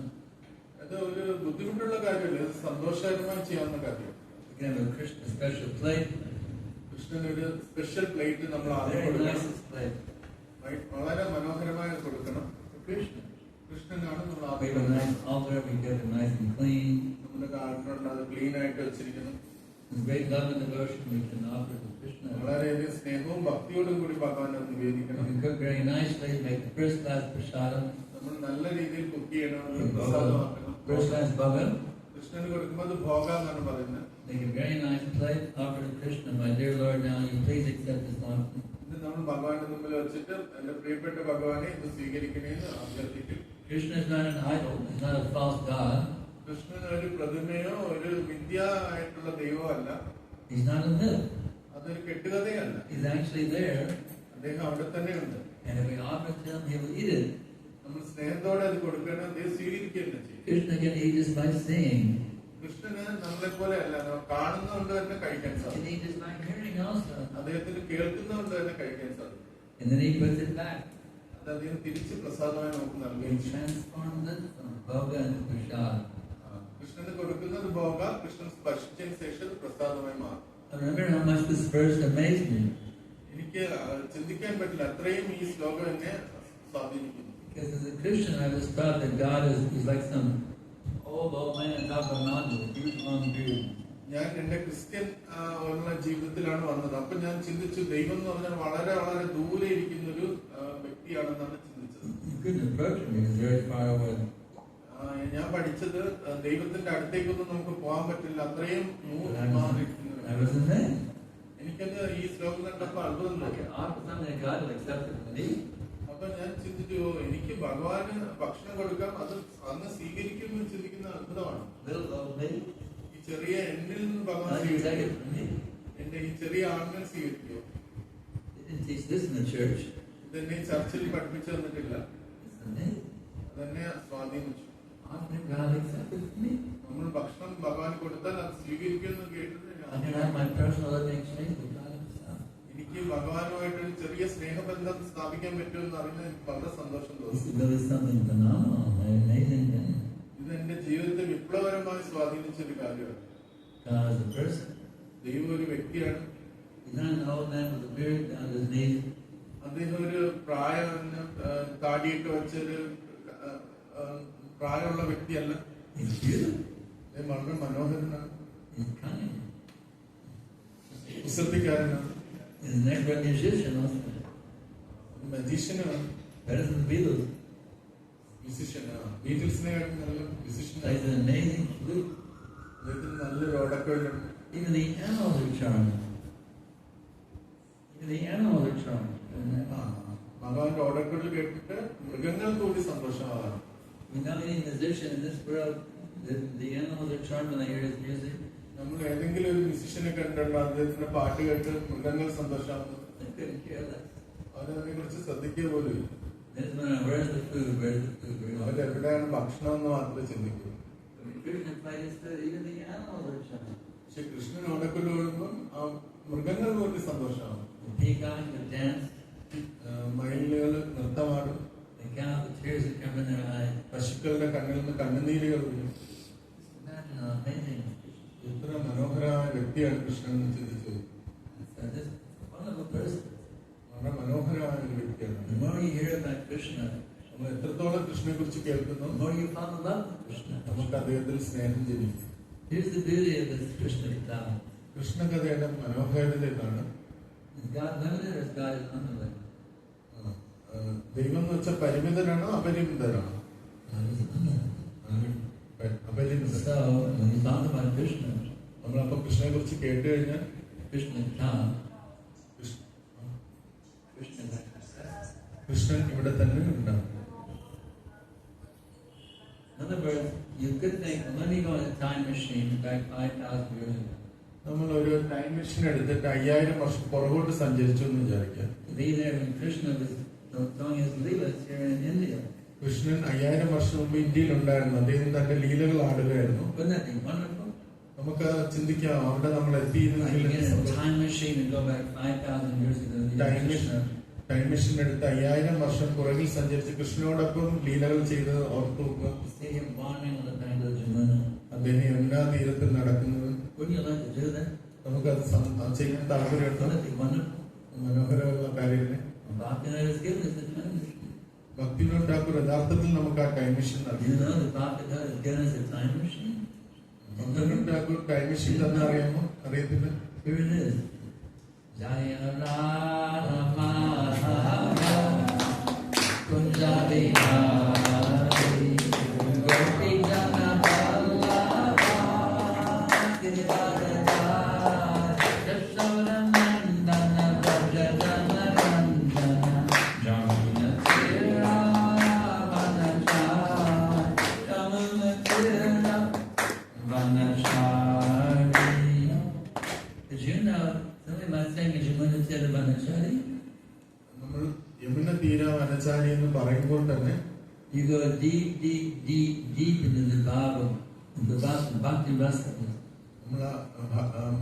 അത് ഒരു ബുദ്ധിമുട്ടുള്ള കാര്യമല്ല, ഇത് സന്തോഷകരമായി ചെയ്യാവുന്ന കാര്യമാണ്. We can have a Krishna special plate, കൃഷ്ണന് ഒരു സ്പെഷ്യൽ പ്ലേറ്റ് നമ്മൾ ആദ്യം very കൊടുക്കണം. nicest plate വളരെ മനോഹരമായി കൊടുക്കണം. for Krishna. കൃഷ്ണനാണ് നമ്മൾ We ആദ്യം have a nice altar, we get it nice and clean. നമ്മുടെ കാലിനുണ്ട്, അത് ക്ലീൻ ആയിട്ട് വെച്ചിരിക്കുന്നു. With great love and devotion we can offer to Krishna. വളരെയധികം സ്നേഹവും ഭക്തിയോടും കൂടി ഭഗവാനെ നിവേദിക്കണം. We cook very nicely, make the first class prasadam, നമ്മൾ നല്ല രീതിയിൽ കുക്ക് ചെയ്യണം, പ്രസാദമാക്കണം. first class bhagam. കൃഷ്ണന് കൊടുക്കുമ്പോൾ അത് ഭോഗ എന്നാണ് പറയുന്നത്. Make a very nice plate, offer to Krishna. My dear Lord, now you please accept this offering. ഇത് നമ്മൾ ഭഗവാന്റെ മുമ്പിൽ വെച്ചിട്ട് എന്റെ പ്രിയപ്പെട്ട ഭഗവാനെ ഇത് സ്വീകരിക്കണേന്ന് അഭ്യർത്ഥിക്കും. Krishna is not an idol, he's not a false god. Krishnan ഒരു പ്രതിമയോ ഒരു വിദ്യ ആയിട്ടുള്ള ദൈവമോ അല്ല, He's not a myth. അതൊരു കെട്ടുകഥയല്ല. He's actually there, അദ്ദേഹം അവിടെ തന്നെ ഉണ്ട്. and if we offer it to him, he will eat it. നമ്മൾ സ്നേഹത്തോടെ അത് കൊടുക്കണം, അദ്ദേഹം സ്വീകരിക്കുകയല്ല ചെയ്യും. Krishna can eat just by seeing. കൃഷ്ണന് നമ്മളെ പോലെ അല്ല, നമ്മൾ കാണുന്നതുകൊണ്ട് തന്നെ കഴിക്കാൻ He can സാധിക്കും. eat just by hearing also. അദ്ദേഹത്തിന് കേൾക്കുന്നതുകൊണ്ട് തന്നെ കഴിക്കാൻ സാധിക്കും. And then he puts it back. അത് അദ്ദേഹം തിരിച്ച് പ്രസാദമായി നമുക്ക് He നൽകുകയും ചെയ്യും. transforms it from bhoga into prasad. കൃഷ്ണന് കൊടുക്കുന്നത് ഭോഗ, കൃഷ്ണൻ സ്പർശിച്ചതിന് ശേഷം അത് പ്രസാദമായി മാറും. I remember how much this verse amazed me. എനിക്ക് ചിന്തിക്കാൻ പറ്റില്ല, അത്രയും ഈ ശ്ലോകം എന്നെ സ്വാധീനിക്കുന്നു. Because as a Christian, I was taught that God is like some old man on top of a mountain with a huge long beard. ഞാൻ എന്റെ ക്രിസ്ത്യൻ ഉള്ള ജീവിതത്തിലാണ് വന്നത്. അപ്പൊ ഞാൻ ചിന്തിച്ചു, ദൈവം എന്ന് പറഞ്ഞാൽ വളരെ വളരെ ദൂരെ ഇരിക്കുന്ന ഒരു വ്യക്തിയാണെന്നാണ് ചിന്തിച്ചത്. You couldn't approach him, he was very far away. ഞാൻ പഠിച്ചത് ദൈവത്തിന്റെ അടുത്തേക്കൊന്നും നമുക്ക് പോകാൻ പറ്റില്ല, അത്രയും മാറിയിരിക്കുന്നു. I was amazed. എനിക്കത് ഈ ശ്ലോകം കണ്ടപ്പോ അത്ഭുതം I തോന്നി. can offer something that God will accept it from me. അപ്പൊ ഞാൻ ചിന്തിച്ചു, എനിക്ക് ഭഗവാന് ഭക്ഷണം കൊടുക്കാം, അത് അന്ന് സ്വീകരിക്കുമെന്ന് ചിന്തിക്കുന്ന അത്ഭുതമാണ്. Little old me, ഈ ചെറിയ എന്നിൽ നിന്ന് ഭഗവാൻ God can take സ്വീകരിക്കും. it from me. എന്റെ ഈ ചെറിയ ആണ്മൻ സ്വീകരിക്കുമോ? They didn't teach this in the church. ഇതെന്നെ ചർച്ചിൽ പഠിപ്പിച്ചു തന്നിട്ടില്ല. It's amazing. അതെന്നെ സ്വാധീനിച്ചു. Offering God accept it from me. നമ്മൾ ഭക്ഷണം ഭഗവാൻ കൊടുത്താൽ അത് സ്വീകരിക്കുമെന്ന് കേട്ടത് I can have my personal living exchange with God himself. എനിക്ക് ഭഗവാനുമായിട്ടൊരു ചെറിയ സ്നേഹബന്ധം സ്ഥാപിക്കാൻ പറ്റുമെന്ന് അറിഞ്ഞാൽ എനിക്ക് വളരെ സന്തോഷം This തോന്നി. is really something phenomenal, an amazing thing. ഇത് എന്റെ ജീവിതത്തെ വിപ്ലവകരമായി സ്വാധീനിച്ച ഒരു കാര്യമാണ്. God is a person. ദൈവം ഒരു വ്യക്തിയാണ്. He's not an old man with a beard down to his knees. അദ്ദേഹം ഒരു താടിയൊക്കെ വെച്ചൊരു പ്രായമുള്ള വ്യക്തിയല്ല. He's beautiful. അദ്ദേഹം വളരെ മനോഹരനാണ്, He's kind. കുസൃതിക്കാരനാണ്. He's an excellent musician also. മജീഷ്യന് better than the Beatles. മ്യൂസിഷ്യനാണ്. ബീറ്റിൽസിനെക്കാട്ടും നല്ല മ്യൂസിഷ്യനാണ്. Plays an amazing flute. അദ്ദേഹത്തിന് നല്ലൊരു ഓടക്കുഴലുണ്ട്. Even the animals are charmed. Even the animals are charmed. ഭഗവാന്റെ ഓടക്കുഴൽ കേട്ടിട്ട് മൃഗങ്ങൾക്ക് കൂടി സന്തോഷമാകാം. We know any musician in this world, the animals are charmed when they hear his music. നമ്മൾ ഏതെങ്കിലും ഒരു മ്യൂസിഷ്യനെ കണ്ടുണ്ടോ അദ്ദേഹത്തിന്റെ പാട്ട് കേട്ട് മൃഗങ്ങൾ സന്തോഷമാകുന്നു? They couldn't care less. അവരതിനെ കുറിച്ച് ശ്രദ്ധിക്കുക പോലും ഇല്ല. This man, where's the food? Where's the food? അവരെവിടെയാണ് ഭക്ഷണം എന്ന് മാത്രമേ ചിന്തിക്കൂ. Krishna played his flute, even the animals are charmed. പക്ഷെ കൃഷ്ണൻ ഓടക്കുഴൽ ഒഴുകുമ്പോൾ ആ മൃഗങ്ങൾ കൂടി സന്തോഷമാകും. The peacock would dance. മയിലുകൾ നൃത്തമാടും. They count the tears that come in their eyes. പശുക്കളുടെ കണ്ണിൽ നിന്ന് കണ്ണുനീരുകൾ വീഴും. Imagine how amazing. എത്ര മനോഹരമായ വ്യക്തിയാണ് കൃഷ്ണൻ എന്ന് ചിന്തിച്ചത്. So this wonderful person. വളരെ മനോഹരമായ ഒരു വ്യക്തിയാണ്. The more you hear about Krishna, നമ്മൾ എത്രത്തോളം കൃഷ്ണനെ കുറിച്ച് കേൾക്കുന്നു, the more you fall in love with Krishna. നമുക്ക് അദ്ദേഹത്തിൽ സ്നേഹം ജനിക്കും. Here's the beauty of this Krishna Katha. Krishna കഥയുടെ മനോഹാരിത ഇതാണ്. Is God limited or is God unlimited? ദൈവം എന്ന് വെച്ചാൽ പരിമിതനാണോ അപരിമിതനാണോ? അപരിമിതൻ. So when you talk about Krishna, നമ്മളപ്പോ കൃഷ്ണനെ കുറിച്ച് കേട്ട് കഴിഞ്ഞാൽ Krishna Katha, കൃഷ്ണൻ ഇവിടെ തന്നെ ഉണ്ടാകും. in other words, you could think, let me go in a time machine back 5,000 years ago. നമ്മൾ ഒരു ടൈം മെഷീൻ എടുത്തിട്ട് 5000 വർഷം പുറകോട്ട് സഞ്ചരിച്ചു എന്ന് വിചാരിക്കാം. To be there when Krishna was doing his leelas here in India. Krishnan 5000 വർഷം മുമ്പ് ഇന്ത്യയിൽ ഉണ്ടായിരുന്നു. അദ്ദേഹം തന്റെ ലീലകൾ ആടുകയായിരുന്നു. Wouldn't that be wonderful? നമുക്ക് ചിന്തിക്കാം അവിടെ നമ്മൾ I can get in a എത്തിയിരുന്നെങ്കിൽ time machine and go back 5,000 years ago. to Krishna. Time machine എടുത്ത് 5000 വർഷം പുറകിൽ സഞ്ചരിച്ച് കൃഷ്ണനോടൊപ്പം ലീലകൾ ചെയ്ത് ഓർത്തു നോക്കുക. You see him wandering on the bank of Jamuna. അദ്ദേഹം യമുനാ തീരത്തിൽ നടക്കുന്നത് Wouldn't you like to do that? നമുക്കത് ചെയ്യാൻ താല്പര്യമുണ്ടോ? Wouldn't it be wonderful? മനോഹരമുള്ള കാര്യങ്ങളെ Bhaktivinoda has given us the time machine. Bhaktivinod Thakur യഥാർത്ഥത്തിൽ നമുക്ക് ആ ടൈം മെഷീൻ You നൽകി. know that Bhaktivinoda has given us a time machine? Bhaktivinod Thakur time machine തന്നെ അറിയാമോ? അറിയത്തില്ല. Here it is. Jaya Radha Madhava Kunja Vihari Gopi Jana Vallabha Giridharadhari Yashoda Nandana Braja Jana Ranjana Jamuna Tira Vanachari Jamuna Tira Vanachari. Did you know something about saying Jamuna Tira Vanachari? നമ്മൾ യമുന തീര വനചാരി എന്ന് പറയുമ്പോൾ തന്നെ You go deep, deep, deep, deep into the Bhava, the Bhakti Rasa. നമ്മൾ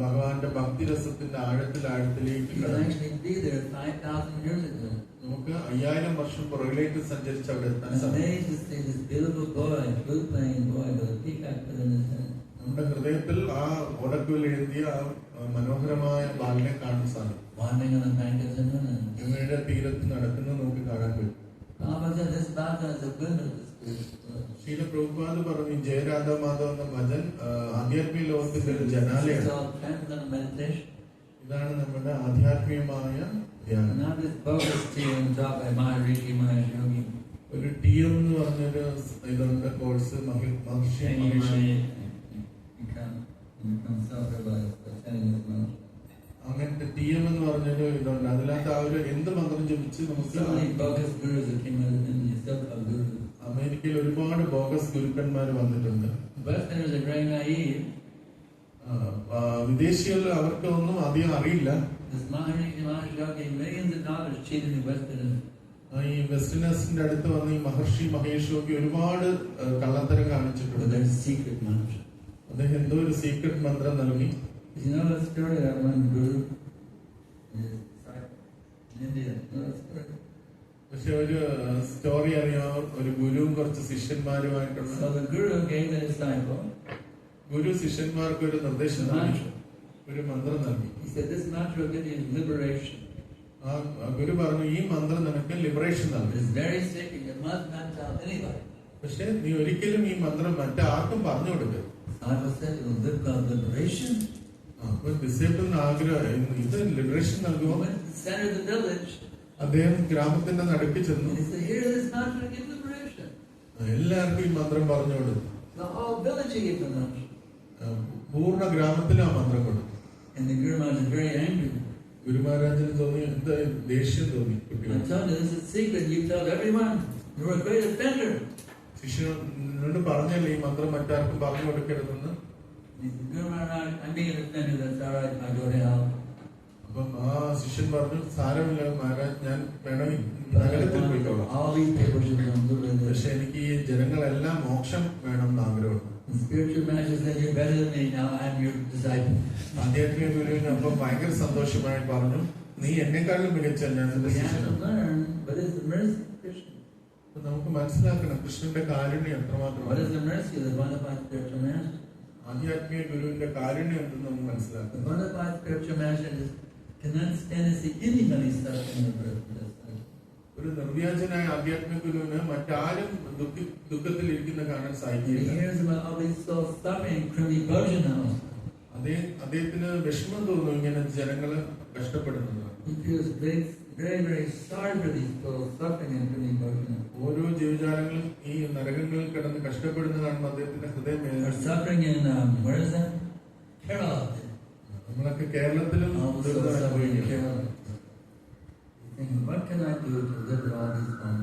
ഭഗവാന്റെ ഭക്തിരസത്തിന്റെ ആഴത്തിലേക്ക് You can കടന്നു. actually be there 5,000 years ago. നമുക്ക് 5000 വർഷം പുറകിലേക്ക് സഞ്ചരിച്ച് അവിടെ എത്താൻ I'm സാധിക്കും. amazed to see this beautiful boy, flute playing boy with a peacock put in his head. നമ്മുടെ ഹൃദയത്തിൽ ആ ഓടക്കുവിൽ എഴുതിയ ആ മനോഹരമായ ബാലിനെ കാണാൻ സാധിക്കും. Wandering on the bank of Jamuna. യമുനയുടെ തീരത്ത് നടക്കുന്നത് നമുക്ക് കാണാൻ പറ്റും. Prabhupada said this bhajana is a good of the spiritual world. ശീല പ്രഭുപാദ് പറഞ്ഞു ജയരാധ മാധവ് എന്ന ഭജൻ ആധ്യാത്മിക ലോകത്തിന്റെ ഒരു It's ജനാലയാണ്. all transcendental meditation. ഇതാണ് നമ്മുടെ ആധ്യാത്മികമായ ധ്യാനം. Not this bogus TM taught by Maharishi Mahesh Yogi. ഒരു TM എന്ന് പറഞ്ഞൊരു ഇതുണ്ട് course Maharshi Saying you Mahesh. become self-realized by telling this mantra. അങ്ങനത്തെ TM എന്ന് പറഞ്ഞൊരു ഇതുണ്ട്. അതിനകത്ത് ആ ഒരു എന്ത് മന്ത്രം ജപിച്ച് So നമുക്ക് many bogus gurus that came out of India, so-called gurus. അമേരിക്കയിൽ ഒരുപാട് ബോഗസ് ഗുരുക്കന്മാർ വന്നിട്ടുണ്ട്. Westerners are very naive. വിദേശികൾ അവർക്ക് ഒന്നും അധികം അറിയില്ല. This Maharishi Mahesh Yogi, millions of dollars cheated the Westerners. ഈ വെസ്റ്റേണേഴ്സിന്റെ അടുത്ത് വന്ന് ഈ മഹർഷി മഹേഷ് യോഗി ഒരുപാട് കള്ളത്തരം But കാണിച്ചിട്ടുണ്ട്. there's a secret mantra. അദ്ദേഹം എന്തോ ഒരു സീക്രട്ട് മന്ത്രം നൽകി. You know the story that one guru in India? You know that story? പക്ഷെ ഒരു സ്റ്റോറി അറിയാം. ഒരു ഗുരുവും കുറച്ച് ശിഷ്യന്മാരുമായിട്ടുള്ള So the guru gave the disciple, ഗുരു ശിഷ്യന്മാർക്ക് ഒരു നിർദ്ദേശം നൽകി, ഒരു മന്ത്രം നൽകി. he said, this mantra will give you liberation. ആ ഗുരു പറഞ്ഞു ഈ മന്ത്രം നിനക്ക് ലിബറേഷൻ It നൽകും. is very sacred, you must not tell anybody. പക്ഷെ നീ ഒരിക്കലും ഈ മന്ത്രം മറ്റാർക്കും പറഞ്ഞു കൊടുക്കരുത്. Disciple said, it will give God liberation. അപ്പൊ ഡിസേബിളിന് ആഗ്രഹം ഇത് ലിബറേഷൻ നൽകുമോ? He went to the center of the village അദ്ദേഹം ഗ്രാമത്തിന്റെ നടുക്ക് ചെന്നു. And he said, "Here this mantra, give liberation." എല്ലാവർക്കും ഈ മന്ത്രം പറഞ്ഞു കൊടുത്തു. The whole village gave the mantra. പൂർണ്ണ ഗ്രാമത്തിൽ ആ മന്ത്രം കൊടുത്തു. And the Guru Maharaj is very angry. ഗുരു മഹാരാജന് തോന്നി, എന്താ ദേഷ്യം തോന്നി. I told you, this is a secret. You tell everyone. You're a great offender. ശിഷ്യനോട് പറഞ്ഞല്ലേ ഈ മന്ത്രം മറ്റാർക്കും പറഞ്ഞു കൊടുക്കരുതെന്ന്. He said, "Guru Maharaj, I'm being an offender. That's all right. I go to hell." അപ്പം ആ ശിഷ്യൻ പറഞ്ഞു, സാരമില്ല മഹാരാജ്, ഞാൻ വേണമെങ്കിൽ നഗരത്തിൽ പോയിക്കോളാം. All these people should come to the പക്ഷെ എനിക്ക് ഈ ജനങ്ങളെല്ലാം മോക്ഷം വേണം എന്ന് ആഗ്രഹമുണ്ട്. spiritual master said, "You're better than me. Now I'm your disciple." ആധ്യാത്മിക ഗുരുവിന് അപ്പം ഭയങ്കര സന്തോഷമായി പറഞ്ഞു, നീ എന്നെക്കാളും മികച്ച ഞാൻ നിന്റെ We have to ശിഷ്യനാണ്. learn what is the mercy of Krishna. അപ്പൊ നമുക്ക് മനസ്സിലാക്കണം കൃഷ്ണന്റെ കാരുണ്യം What എത്രമാത്രമാണ്. is the mercy of the bona fide spiritual master? ആധ്യാത്മിക ഗുരുവിന്റെ കാരുണ്യം എന്തെന്ന് നമുക്ക് മനസ്സിലാക്കണം. The bona fide spiritual master cannot stand to see anybody suffering in birth and death. ഒരു നിർവ്യാജനായ ആധ്യാത്മിക ഗുരുവിന് മറ്റാരും ദുഃഖത്തിൽ ഇരിക്കുന്ന കാണാൻ He സാധിക്കില്ല. hears about all these souls suffering from the Bhajana. അദ്ദേഹത്തിന് വിഷമം തോന്നും ഇങ്ങനെ ജനങ്ങള് കഷ്ടപ്പെടുന്നത്. He feels very, very sorry for these souls suffering in the Bhajana. ഓരോ ജീവജാലങ്ങളും ഈ നരകങ്ങളിൽ കിടന്ന് കഷ്ടപ്പെടുന്ന കാണുമ്പോൾ അദ്ദേഹത്തിന്റെ ഹൃദയം They're വേദനിക്കും. suffering in, where is that? Kerala. നമ്മളൊക്കെ കേരളത്തിലും Also ദുരിതം suffering in അനുഭവിക്കുന്നു. Kerala. Thinking, what can I do to deliver all these souls?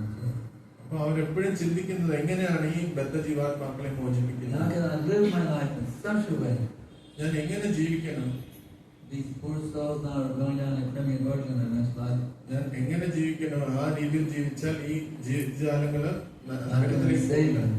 അപ്പൊ അവരെപ്പോഴും ചിന്തിക്കുന്നത് എങ്ങനെയാണ് ഈ ബദ്ധജീവാത്മാക്കളെ How മോചിപ്പിക്കുന്നത്, can I live my life in such a way? ഞാൻ എങ്ങനെ ജീവിക്കണം, These poor souls now are going down in Krimi Bhajana in this life. ഞാൻ എങ്ങനെ ജീവിക്കണം, ആ രീതിയിൽ ജീവിച്ചാൽ ഈ ജീവജാലങ്ങള് How can I നരകത്തിലേക്ക് save പോകില്ല. them?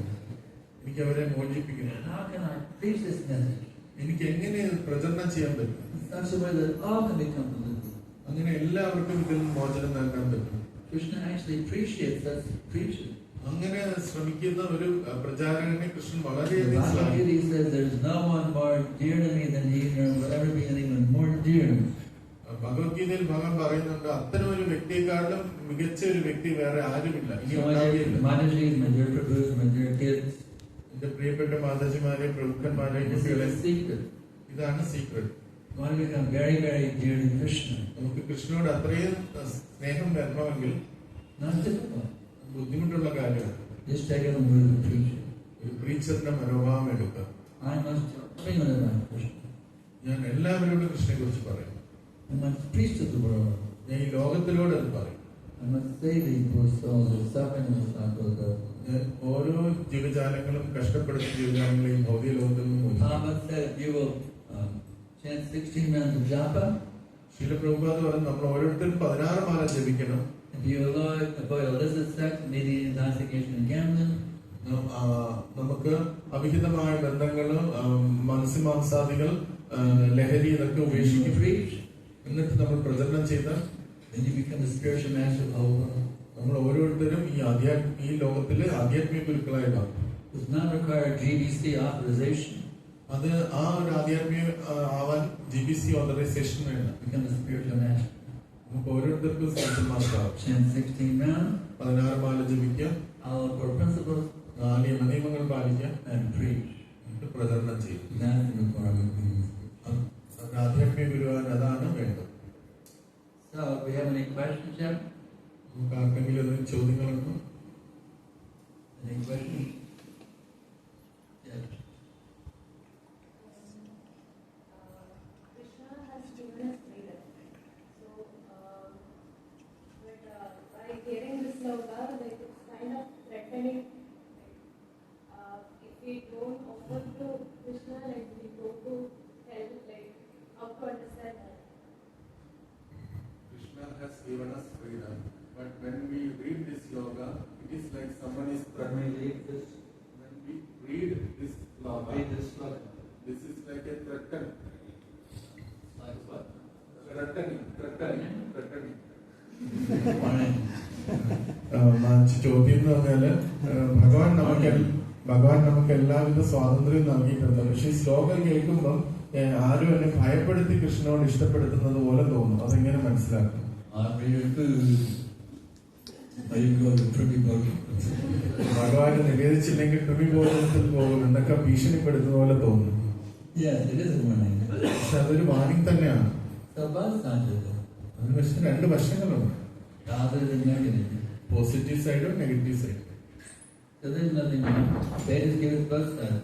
എനിക്ക് അവരെ മോചിപ്പിക്കണം. How can I preach this message എനിക്ക് എങ്ങനെ ഇത് പ്രചരണം ചെയ്യാൻ പറ്റും, in such a way that all can become delivered? അങ്ങനെ എല്ലാവർക്കും ഇതിൽ നിന്ന് മോചനം നൽകാൻ പറ്റും. Krishna actually appreciates us preachers. അങ്ങനെ ശ്രമിക്കുന്ന ഒരു പ്രചാരകനെ കൃഷ്ണൻ The വളരെയധികം Bhagavad ശ്ലാഘിക്കുന്നു. Gita says there's no one more dear to me than he, nor will ever be anyone more dear. ഭഗവത്ഗീതയിൽ ഭഗവാൻ പറയുന്നുണ്ട്, അത്തരം ഒരു വ്യക്തിയെക്കാളും മികച്ച ഒരു വ്യക്തി വേറെ ആരുമില്ല, ഇനി So my ഉണ്ടാവുകയില്ല. dear Mataji's, my dear Prabhu's, my dear kids, എന്റെ പ്രിയപ്പെട്ട മാതാജിമാരെ, പ്രഭുക്കന്മാരെ, this is കുട്ടികളെ, the secret. ഇതാണ് secret. We want to become very, very dear to Krishna. നമുക്ക് കൃഷ്ണനോട് അത്രയും സ്നേഹം വരണമെങ്കിൽ Not difficult. ബുദ്ധിമുട്ടുള്ള കാര്യമാണ്. Just take it and move the preacher. ഒരു പ്രീച്ചറിന്റെ മനോഭാവം എടുക്കുക. I must tell everyone about Krishna. ഞാൻ എല്ലാവരോടും കൃഷ്ണനെ കുറിച്ച് പറയും. I must preach to the world. ഞാൻ ഈ ലോകത്തിലോട് അത് പറയും. I must save these poor souls who are suffering in the cycle of death. ഞാൻ ഓരോ ജീവജാലങ്ങളും കഷ്ടപ്പെടുന്ന ജീവജാലങ്ങളെയും ഭൗതിക ലോകത്തിൽ നിന്ന് മോചിപ്പിക്കും. Prabhupada said, if you will chant 16 rounds of japa, ശീല പ്രഭുപാദ് പറഞ്ഞു, നമ്മൾ ഓരോരുത്തരും 16 മാല ജപിക്കണം. if you avoid illicit sex, media, intoxication, and gambling, നമുക്ക് അവിഹിതമായ ബന്ധങ്ങള്, മത്സ്യമാംസാദികൾ, ലഹരി ഇതൊക്കെ if you ഉപേക്ഷിക്കും. preach, എന്നിട്ട് നമ്മൾ പ്രചരണം ചെയ്താൽ then you become the spiritual master of the whole world. നമ്മൾ ഓരോരുത്തരും ഈ ലോകത്തിലെ ആധ്യാത്മിക ഗുരുക്കളായി മാറും. Does not require GBC authorization. അത് ആ ഒരു ആധ്യാത്മിക ആവാൻ GBC ഓതറൈസേഷൻ വേണം. Become the spiritual master. നമുക്ക് ഓരോരുത്തർക്കും സ്പിരിച്വൽ മാസ്റ്റർ ആവും. Chant 16 rounds, 16 മാല ജപിക്കാം, all core principles, നിയമങ്ങൾ പാലിക്കാം, and preach. എന്നിട്ട് പ്രചരണം ചെയ്യും. That's the requirement. ഒരു ആധ്യാത്മിക ഗുരുവാൻ അതാണ് വേണ്ടത്. So, if we have any questions yet? നമുക്ക് ആർക്കെങ്കിലും എന്തെങ്കിലും ചോദ്യങ്ങളുണ്ടോ? Any questions? Yes. Krishna has given us freedom. So, by hearing this sloka, like it's kind of threatening. If we don't offer to Krishna, like we go to hell, like how to understand that? Krishna has given us freedom, but when we read this sloka, it is like someone is threatening. When we read this sloka, this is like a threaten. Like what? Threatening. ചോദ്യം എന്ന് പറഞ്ഞാല് ഭഗവാൻ നമുക്ക് എല്ലാവിധ സ്വാതന്ത്ര്യം നൽകിയിട്ടുണ്ട്. പക്ഷെ ഈ ശ്ലോകം കേൾക്കുമ്പോൾ ആരും എന്നെ ഭയപ്പെടുത്തി കൃഷ്ണനോട് ഇഷ്ടപ്പെടുത്തുന്നത് പോലെ തോന്നും. അതെങ്ങനെ മനസ്സിലാക്കും? ഭഗവാന് നിവേദിച്ചില്ലെങ്കിൽ കൃമി ഭോജനത്തിൽ പോകും എന്നൊക്കെ ഭീഷണിപ്പെടുത്തുന്ന പോലെ തോന്നും. പക്ഷെ അതൊരു വാണിംഗ് തന്നെയാണ്. അതിന് പക്ഷെ 2 വശങ്ങളുണ്ട്. positive and negative. പോസിറ്റീവ് സൈഡും നെഗറ്റീവ് സൈഡും. So there's nothing wrong. Vedas give us both sides.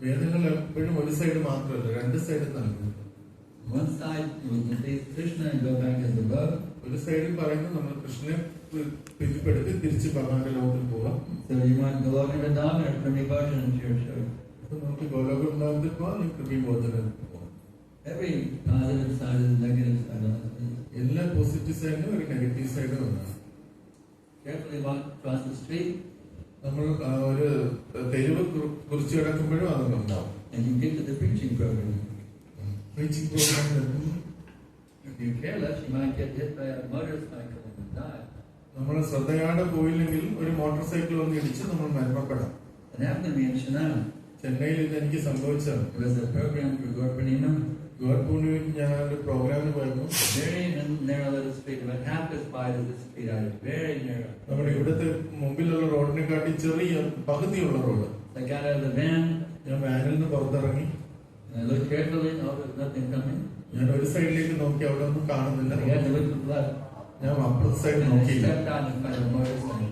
വേദങ്ങൾ എപ്പോഴും ഒരു സൈഡ് മാത്രമല്ല, രണ്ട് സൈഡ് നൽകുന്നു. One side we can face Krishna and go back as above. ഒരു സൈഡിൽ പറയുന്നത് നമ്മൾ കൃഷ്ണനെ പ്രീതിപ്പെടുത്തി തിരിച്ച് ഭഗവാന്റെ ലോകത്തിൽ പോവാം. So you want Goloka Vrindavan or Krimi Bhajan to your show. അപ്പൊ നമുക്ക് ഗോലോക വൃന്ദാവനത്തിൽ പോവാം, കൃപി ബോധനത്തിൽ പോവാം. Every positive side is negative side. എല്ലാ പോസിറ്റീവ് സൈഡിനും ഒരു നെഗറ്റീവ് സൈഡും ഉണ്ടാകും. Carefully walk across the street. നമ്മൾ ഒരു തെരുവ് കുറിച്ച് കിടക്കുമ്പോഴും അതുണ്ടാവും. And you get to the preaching program. Preaching program. If you're careless, you might get hit by a motorcycle and die. നമ്മൾ ശ്രദ്ധയോടെ പോയില്ലെങ്കിൽ ഒരു മോട്ടോർ സൈക്കിൾ വന്ന് ഇടിച്ച് നമ്മൾ മരണപ്പെടാം. It happened to me in Chennai. ചെന്നൈയിൽ ഇത് എനിക്ക് സംഭവിച്ചതാണ്. It was a program for Gorpanima. ഗോർപൂർണിമയ്ക്ക് ഞാൻ ഒരു പ്രോഗ്രാമിന് പോയപ്പോൾ Very narrow little street, about half as wide as this street. I was very narrow. നമ്മുടെ ഇവിടുത്തെ മുമ്പിലുള്ള റോഡിനെക്കാട്ടി ചെറിയ പകുതിയുള്ള road. I got out of the van. ഞാൻ വാനിൽ നിന്ന് പുറത്തിറങ്ങി. And I looked carefully. Oh, there's nothing coming. ഞാൻ ഒരു സൈഡിലേക്ക് നോക്കി, അവിടെ ഒന്നും കാണുന്നില്ല. I had to look to the left. ഞാൻ അപ്പുറത്തെ സൈഡ് And I നോക്കിയില്ല. stepped out in front of a motorcycle.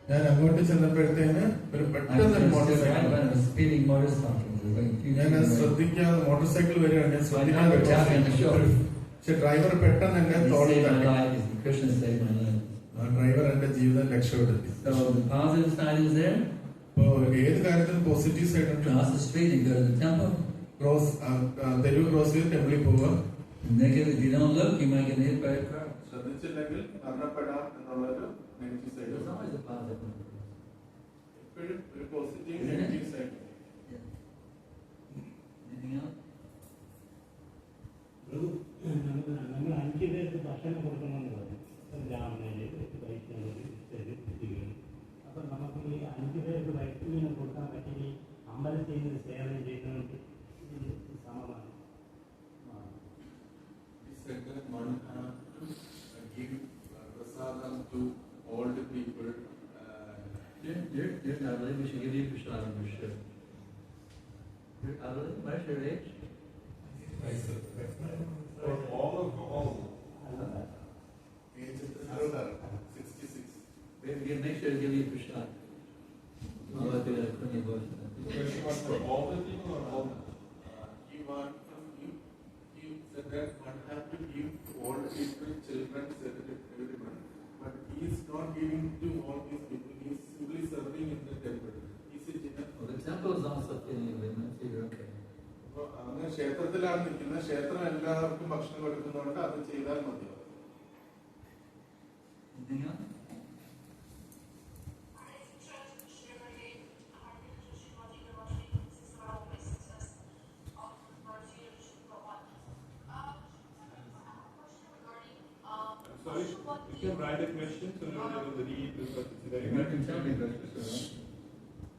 ഞാൻ അങ്ങോട്ട് ചെന്നപ്പോഴത്തേന് ഒരു I പെട്ടെന്ന് ഒരു motor stood right in cycle. front of a speeding motorcycle. It was like ഞാൻ അത് 2 ശ്രദ്ധിക്കാതെ മോട്ടോർ സൈക്കിൾ വരികയാണ്. ഞാൻ So I never tapped on the shoulder. പക്ഷെ ഡ്രൈവർ പെട്ടെന്ന് എന്നെ He തോളിൽ saved my തട്ടി. life. Krishna saved my life. ആ ഡ്രൈവർ എന്റെ ജീവിതം രക്ഷപ്പെടുത്തി. So the positive side is there. അപ്പോ ഏത് കാര്യത്തിലും പോസിറ്റീവ് സൈഡ് ഉണ്ട്. Cross the street and go to the temple. തെരുവ് ക്രോസ് ചെയ്ത് ടെമ്പിളിൽ പോവുക. Negative, if you don't look, you might get hit by a car. ശ്രദ്ധിച്ചില്ലെങ്കിൽ മരണപ്പെടാം എന്നുള്ളൊരു negative side. There's always a positive one. എപ്പോഴും ഒരു positive negative side. Anything else? നമ്മൾ 5 പേർക്ക് ഭക്ഷണം കൊടുക്കണമെന്ന് പറഞ്ഞു. ബ്രാഹ്മണര്, വൈഷ്ണവര്, കുട്ടികൾ. അപ്പം നമുക്ക് ഈ 5 പേർക്ക് വൈഷ്ണവിനെ കൊടുക്കാൻ പറ്റി അമ്പലത്തിൽ നിന്ന് സേവനം ചെയ്യുന്നതുകൊണ്ട് സമമാണ്. One have to give prasadam to all the people. You're not really, we should give you prasadam for sure. You're ugly? What's your age? For all. Age is 66. Make sure to give you prasadam. I'll let you get a clean voice. For all the people or all? He want he said that one have to give to all the people, children, everyone. But he is not giving to all these people. He is simply serving in the temple. He is Well, the temple is also feeling women, so you're okay. അപ്പോൾ അങ്ങനെ ക്ഷേത്രത്തിലാണ് നിൽക്കുന്നത്. ക്ഷേത്രം എല്ലാവർക്കും ഭക്ഷണം കൊടുക്കുന്നതുകൊണ്ട് അത് ചെയ്താൽ മതിയാവും. Anything else? Sorry, you can write a question so you're able to read because it's very You can tell me questions, so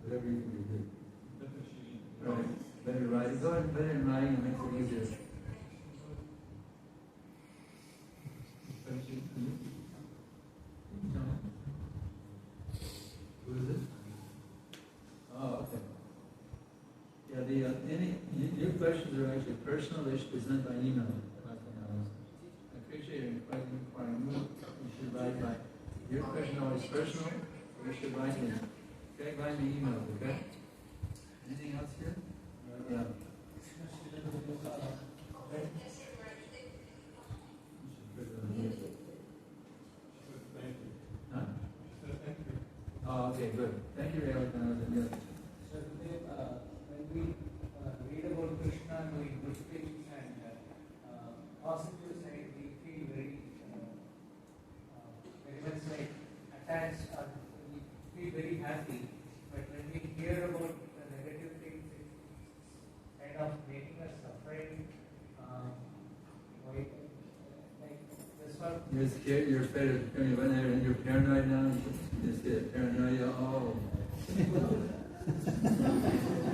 whatever you can do. Right. Better writing. Go ahead and put it in writing, it makes it easier. Who is it? Oh, okay. Yeah, your questions are actually personal. They should be sent by email. I appreciate your inquiring. You should write by. Your question is always personal. You should write me. Okay, write me email. Okay. Anything else here? Yeah. Huh? Oh, okay, good. Thank you, Ray. So today, when we read about Krishna doing good things and positive side, we feel very much like attached, or we feel very happy. But when we hear about the negative things, it's kind of making us afraid. Like this one. You're scared, you're afraid of turning right there, and you're paranoid now. You just get paranoia. Oh.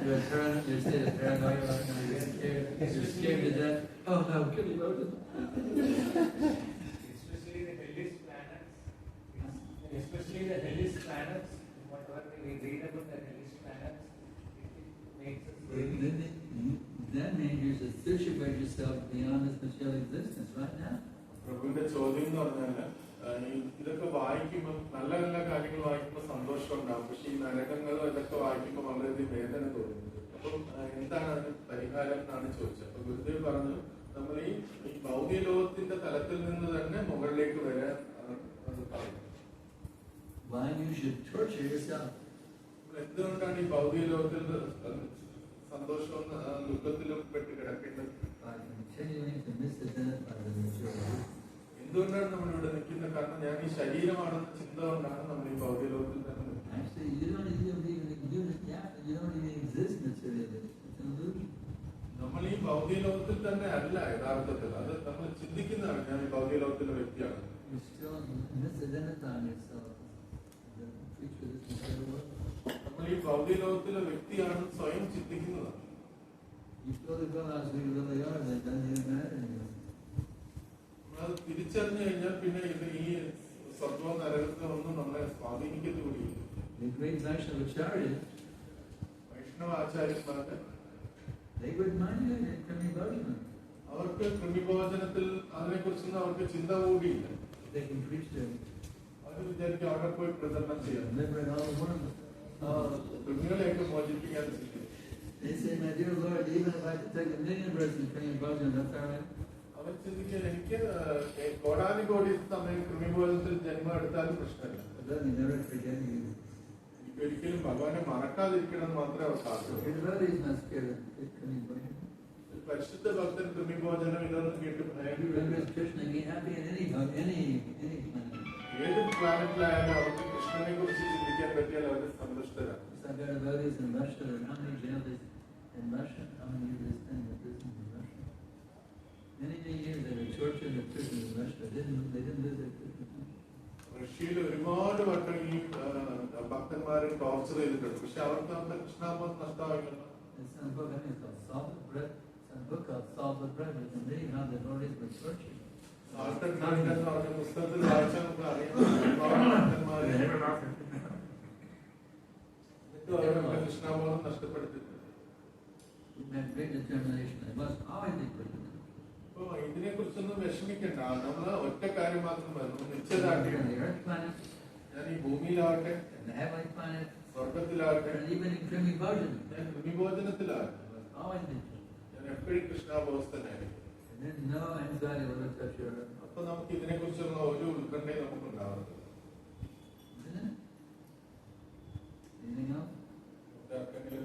You're state of paranoia right now. You're scared to death. Oh no, kill you, Moses. Especially the hellish planets. Especially the hellish planets. Whatever we read about the hellish planets, it makes us very. That means you should situate yourself beyond this material existence right now. പ്രഭുവിന്റെ ചോദ്യം എന്ന് പറഞ്ഞാൽ ഇതൊക്കെ വായിക്കുമ്പോൾ നല്ല നല്ല കാര്യങ്ങൾ വായിക്കുമ്പോൾ സന്തോഷം ഉണ്ടാവും. പക്ഷെ ഈ നരകങ്ങളും ഇതൊക്കെ വായിക്കുമ്പോൾ വളരെയധികം വേദന തോന്നുന്നുണ്ട്. അപ്പം എന്താണ് അതിന് പരിഹാരം എന്നാണ് ചോദിച്ചത്. അപ്പൊ ഗുരുദേവ് പറഞ്ഞു, നമ്മൾ ഈ ഭൗതിക ലോകത്തിന്റെ തലത്തിൽ നിന്ന് തന്നെ മുകളിലേക്ക് വരാൻ അത് പറയുന്നത്. Why you should torture yourself? എന്തുകൊണ്ടാണ് ഈ ഭൗതിക ലോകത്തിൽ സന്തോഷവും ദുഃഖത്തിലും പെട്ട് കിടക്കേണ്ടത്? By continuing to misidentify the material. എന്തുകൊണ്ടാണ് നമ്മൾ ഇവിടെ നിൽക്കുന്നത്? കാരണം ഞാൻ ഈ ശരീരമാണെന്ന ചിന്ത കൊണ്ടാണ് നമ്മൾ ഈ ഭൗതിക ലോകത്തിൽ തന്നെ നിൽക്കുന്നത്. Actually, you don't even exist materially. It's an illusion. നമ്മൾ ഈ ഭൗതിക ലോകത്തിൽ തന്നെ അല്ല യഥാർത്ഥത്തിൽ. അത് നമ്മൾ ചിന്തിക്കുന്നതാണ് ഞാൻ ഈ ഭൗതിക ലോകത്തിലെ വ്യക്തിയാണ്. You're still misidentifying yourself as a creature of this material world. നമ്മൾ ഈ ഭൗതിക ലോകത്തിലെ വ്യക്തിയാണെന്ന് സ്വയം ചിന്തിക്കുന്നതാണ്. You fully realize who you really are, then it doesn't even matter anymore. അത് തിരിച്ചറിഞ്ഞു കഴിഞ്ഞാൽ പിന്നെ ഇത് ഈ സ്വർഗ നരകത്തെ ഒന്നും നമ്മളെ സ്വാധീനിക്കത്തു കൂടിയില്ല. The great Vaishnavacharyas, Vaishnava ആചാര്യന്മാർക്ക് they would mind you in Krimibhajana. അവർക്ക് കൃമിഭോജനത്തിൽ അതിനെ കുറിച്ചൊന്നും അവർക്ക് ചിന്ത കൂടിയില്ല. They can preach their അവർ വിചാരിക്കും അവിടെ പോയി പ്രചരണം ചെയ്യാം, liberate all the world. കൃമികളെയൊക്കെ മോചിപ്പിക്കാൻ ചിന്തിക്കും. They say, my dear Lord, even if I could take 1,000,000 births in Krimibhajana, that's all right. അവർ ചിന്തിക്കാൻ എനിക്ക് കോടാനുകോടി സമയം കൃമിഭോജനത്തിൽ ജന്മം എടുത്താലും പ്രശ്നമില്ല. But then they never forget you. എനിക്ക് ഒരിക്കലും ഭഗവാനെ മറക്കാതിരിക്കണം എന്ന് മാത്രമേ അവർ So സാധിക്കൂ. your devotee is not scared of Krimibhajana. പരിശുദ്ധ ഭക്തൻ കൃമിഭോജനം ഇതൊന്നും കേട്ട് He ഭയം remembers Krishna, he happy in any planet. ഏത് പ്ലാനറ്റിലായാലും അവർക്ക് കൃഷ്ണനെ കുറിച്ച് ചിന്തിക്കാൻ പറ്റിയാൽ അവർ സന്തുഷ്ടരാണ്. So there are devotees in Russia, there are how many jails in Russia? How many years they spend in prison in Russia? Many years they were tortured in prison in Russia. They didn't visit Krishna. റഷ്യയിൽ ഒരുപാട് വട്ടം ഈ ഭക്തന്മാരെ torture ചെയ്തിട്ടുണ്ട്. പക്ഷെ അവർക്ക് അവരുടെ കൃഷ്ണാബോധം നഷ്ടമായില്ല. There's some book, I think it's called Salted Bread. Some book called Salted Bread. You can read how the devotees were tortured. Salted bread എന്ന് പറഞ്ഞ പുസ്തകത്തിൽ വായിച്ചാൽ നമുക്ക് അറിയാം ഒരുപാട് ഭക്തന്മാരെ അവരുടെ കൃഷ്ണാബോധം നഷ്ടപ്പെടുത്തിയിട്ടുണ്ട്. We had great determination. I must always be Krishna. അപ്പൊ ഇതിനെ കുറിച്ചൊന്നും വിഷമിക്കണ്ട. നമ്മള് ഒറ്റ കാര്യം മാത്രം വരണം, On നിശ്ചയദാർഢ്യം. the earth planet, ഞാൻ ഈ ഭൂമിയിലാവട്ടെ, and the heavenly planet, സ്വർഗത്തിലാവട്ടെ, and even in Krimibhajana. ഞാൻ കൃമിഭോജനത്തിലാവട്ടെ, Always be Krishna. ഞാൻ എപ്പോഴും കൃഷ്ണാബോധസ്ഥനായിരിക്കും. And then no anxiety will look at your earth. അപ്പൊ നമുക്ക് ഇതിനെ കുറിച്ചുള്ള ഒരു ഉത്കണ്ഠയും നമുക്കുണ്ടാവുന്നത്. Isn't it? Anything else? ആർക്കെങ്കിലും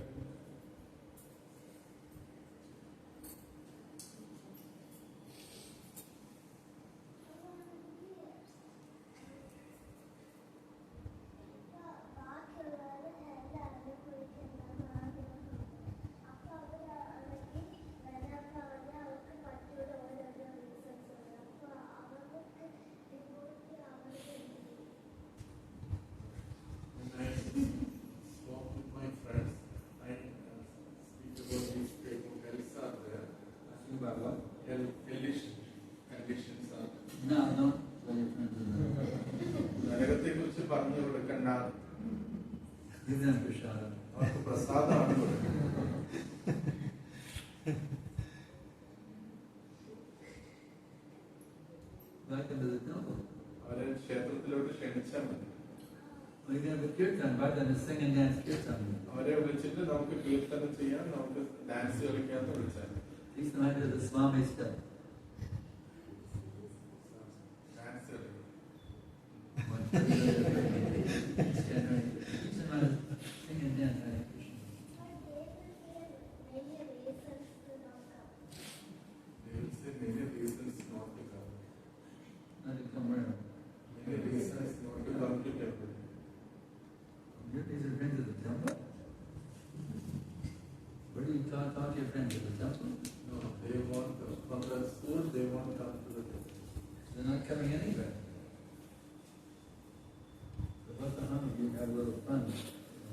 No, don't tell your friends in the നരകത്തെ കുറിച്ച് പറഞ്ഞു കൊടുക്കണ്ട, Give them prasada. അവർക്ക് പ്രസാദമാണ് കൊടുക്കുന്നത്. Back into the temple. അവരെ ക്ഷേത്രത്തിലോട്ട് ക്ഷണിച്ചാൽ മതി. We can have a kirtan, back then to sing and dance kirtan. അവരെ വിളിച്ചിട്ട് നമുക്ക് കീർത്തനം ചെയ്യാൻ, നമുക്ക് ഡാൻസ് കളിക്കാൻ വിളിച്ചാൽ Teach them how to do the Swami step. Dance കളിക്കും. Teach them how to sing and dance Hare Krishna. They will say many reasons not to come. Not to come where? Many reasons not to come to temple. These are friends of the temple? Where do you talk to your friends at the temple? No, they want from the school. They want to come to the temple. They're not coming anywhere. So what's the harm if you have a little fun?